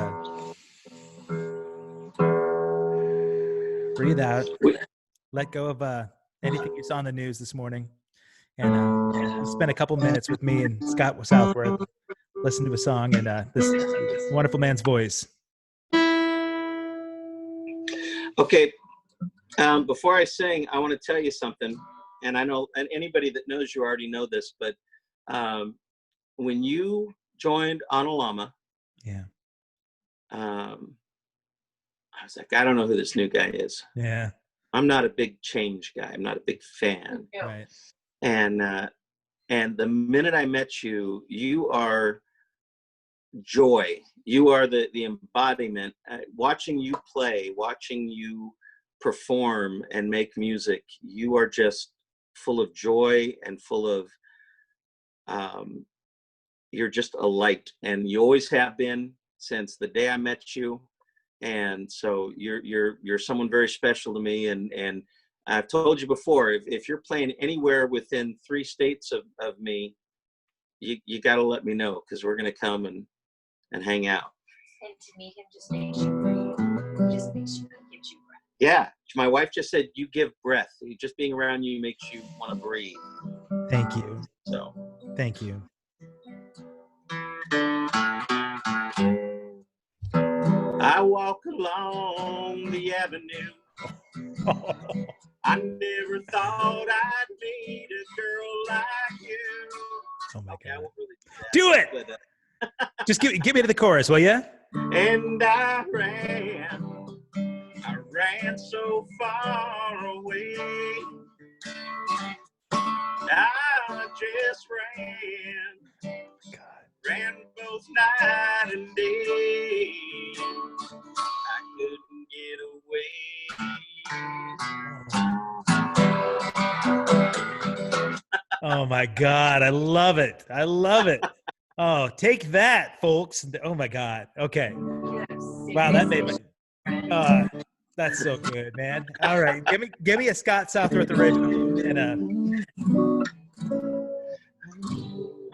breathe out. Let go of anything you saw in the news this morning, and spend a couple minutes with me and Scott Southworth. Listen to a song and this wonderful man's voice. Okay. Before I sing, I want to tell you something. And I know, and anybody that knows you already know this, but when you joined Analama, yeah, I was like, I don't know who this new guy is. Yeah. I'm not a big change guy. I'm not a big fan. Right. And the minute I met you, you are joy. You are the embodiment. Watching you play, watching you perform and make music, you are just full of joy and full of you're just a light, and you always have been since the day I met you. And so you're someone very special to me, and I've told you before, if you're playing anywhere within 3 states of me, you got to let me know, because we're going to come and hang out. And to meet him just makes you breathe. Just makes you, gives you breath. Yeah, my wife just said you give breath. Just being around you makes you want to breathe. Thank you. So thank you. I walk along the avenue. I never thought I'd meet a girl like you. Oh my God. I won't really do it. But, just give me to the chorus, will you? And I ran so far away. I just ran both night and day. I couldn't get away. Oh my God, I love it. I love it. Oh, take that, folks. Oh my God. Okay. Wow, that made me. That's so good, man. All right, give me a Scott Southworth original. And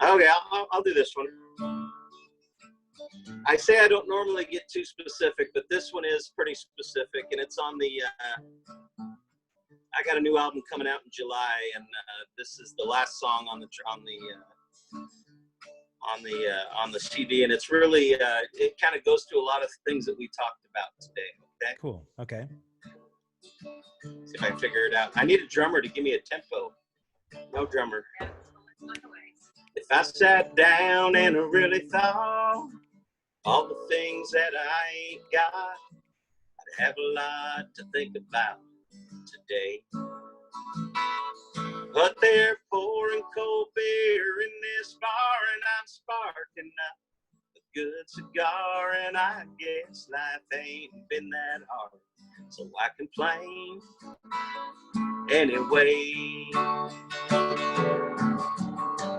okay, I'll do this one. I say I don't normally get too specific, but this one is pretty specific, and it's on the I got a new album coming out in July, and this is the last song on the CD, and it's really it kind of goes through a lot of things that we talked about today. Okay. Cool. Okay. See if I can figure it out. I need a drummer to give me a tempo. No drummer. If I sat down and I really thought all the things that I ain't got, I'd have a lot to think about today. But they're pouring cold beer in this bar, and I'm sparking up a good cigar, and I guess life ain't been that hard, so I complain anyway.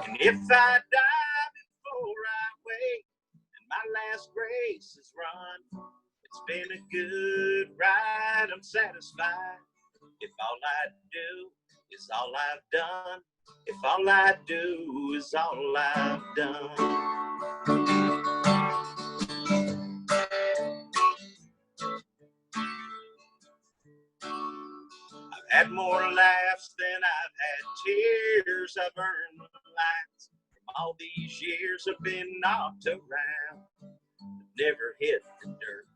And if I die before I wake and my last race is run, it's been a good ride, I'm satisfied. If all I do is all I've done, if all I do is all I've done. I've had more laughs than I've had tears. I've earned the lights from all these years. I've been knocked around, but never hit the dirt.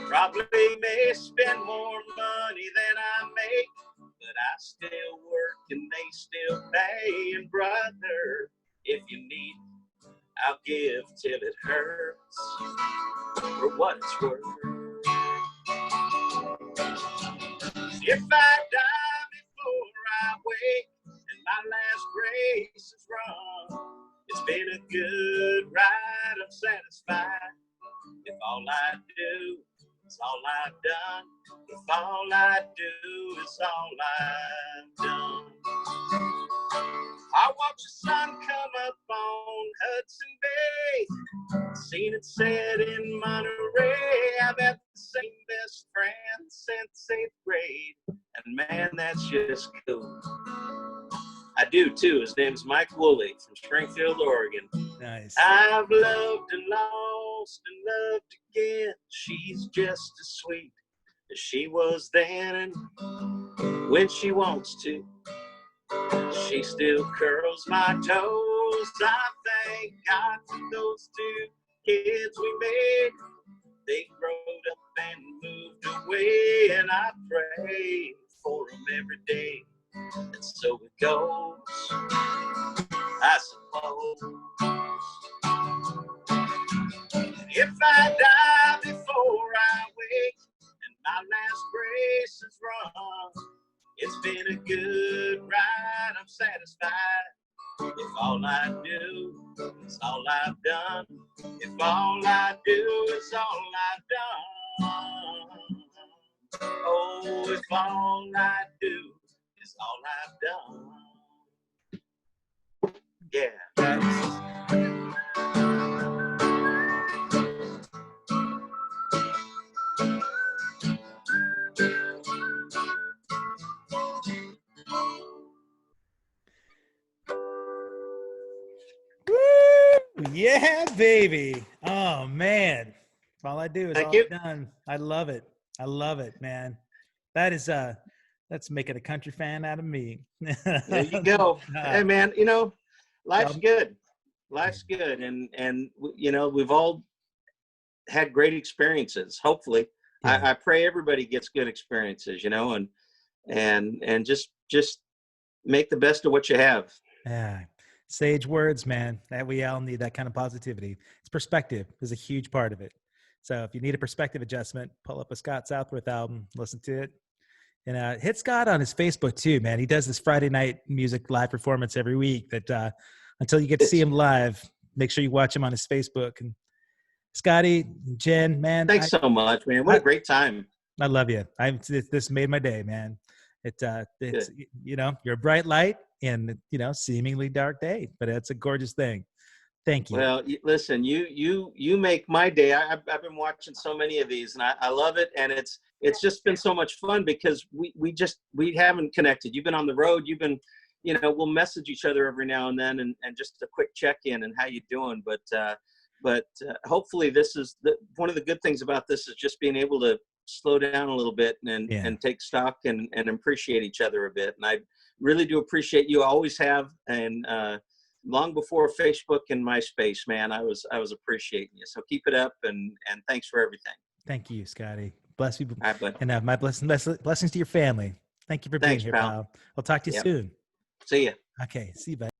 Probably may spend more money than I make, but I still work and they still pay. And brother, if you need, I'll give till it hurts, for what it's worth. If I die before I wake and my last race is run, it's been a good ride, I'm satisfied. If all I do is all I've done, if all I do is all I've done. I watched the sun come up on Hudson Bay, seen it set in Monterey. I've had the same best friend since 8th grade, and man, that's just cool. I do too. His name's Mike Woolley from Springfield, Oregon. Nice. I've loved and lost and loved again. She's just as sweet as she was then, and when she wants to, she still curls my toes. I thank God for those 2 kids we made. They growed up and moved away, and I pray for them every day. And so it goes, I suppose. If I die before I wake and my last race is run, it's been a good ride, I'm satisfied. If all I do is all I've done, if all I do is all I've done, oh, if all I do is all I've done, yeah. Nice. Woo! Yeah, baby. Oh man. All I do is Thank all you. I've done. I love it. I love it, man. That is that's making a country fan out of me. There you go. Hey man, you know, life's Um, good. Life's good, and you know, we've all had great experiences. Hopefully, Yeah. I pray everybody gets good experiences. You know, and just make the best of what you have. Yeah. Sage words, man. That we all need that kind of positivity. It's perspective is a huge part of it. So if you need a perspective adjustment, pull up a Scott Southworth album, listen to it. And hit Scott on his Facebook too, man. He does this Friday night music live performance every week that until you get to see him live, make sure you watch him on his Facebook. And Scotty, Jen, man. Thanks so much, man. What a great time. I love you. This made my day, man. It's Good. you know, you're a bright light in, you know, seemingly dark day, but it's a gorgeous thing. Thank you. Well, listen, you make my day. I've been watching so many of these, and I love it. And it's just been so much fun because we haven't connected. You've been on the road. You've been, you know, we'll message each other every now and then, and just a quick check in and how you doing. But hopefully this is one of the good things about this is just being able to slow down a little bit and Yeah. and take stock and appreciate each other a bit. And I really do appreciate you, always have, and long before Facebook and MySpace, man, I was appreciating you. So keep it up, and thanks for everything. Thank you, Scotty. Bless you. All right, bud. And my blessings to your family. Thank you for being Thanks, here, pal. pal. I'll talk to you Yep. soon. See ya. Okay. See you, bye.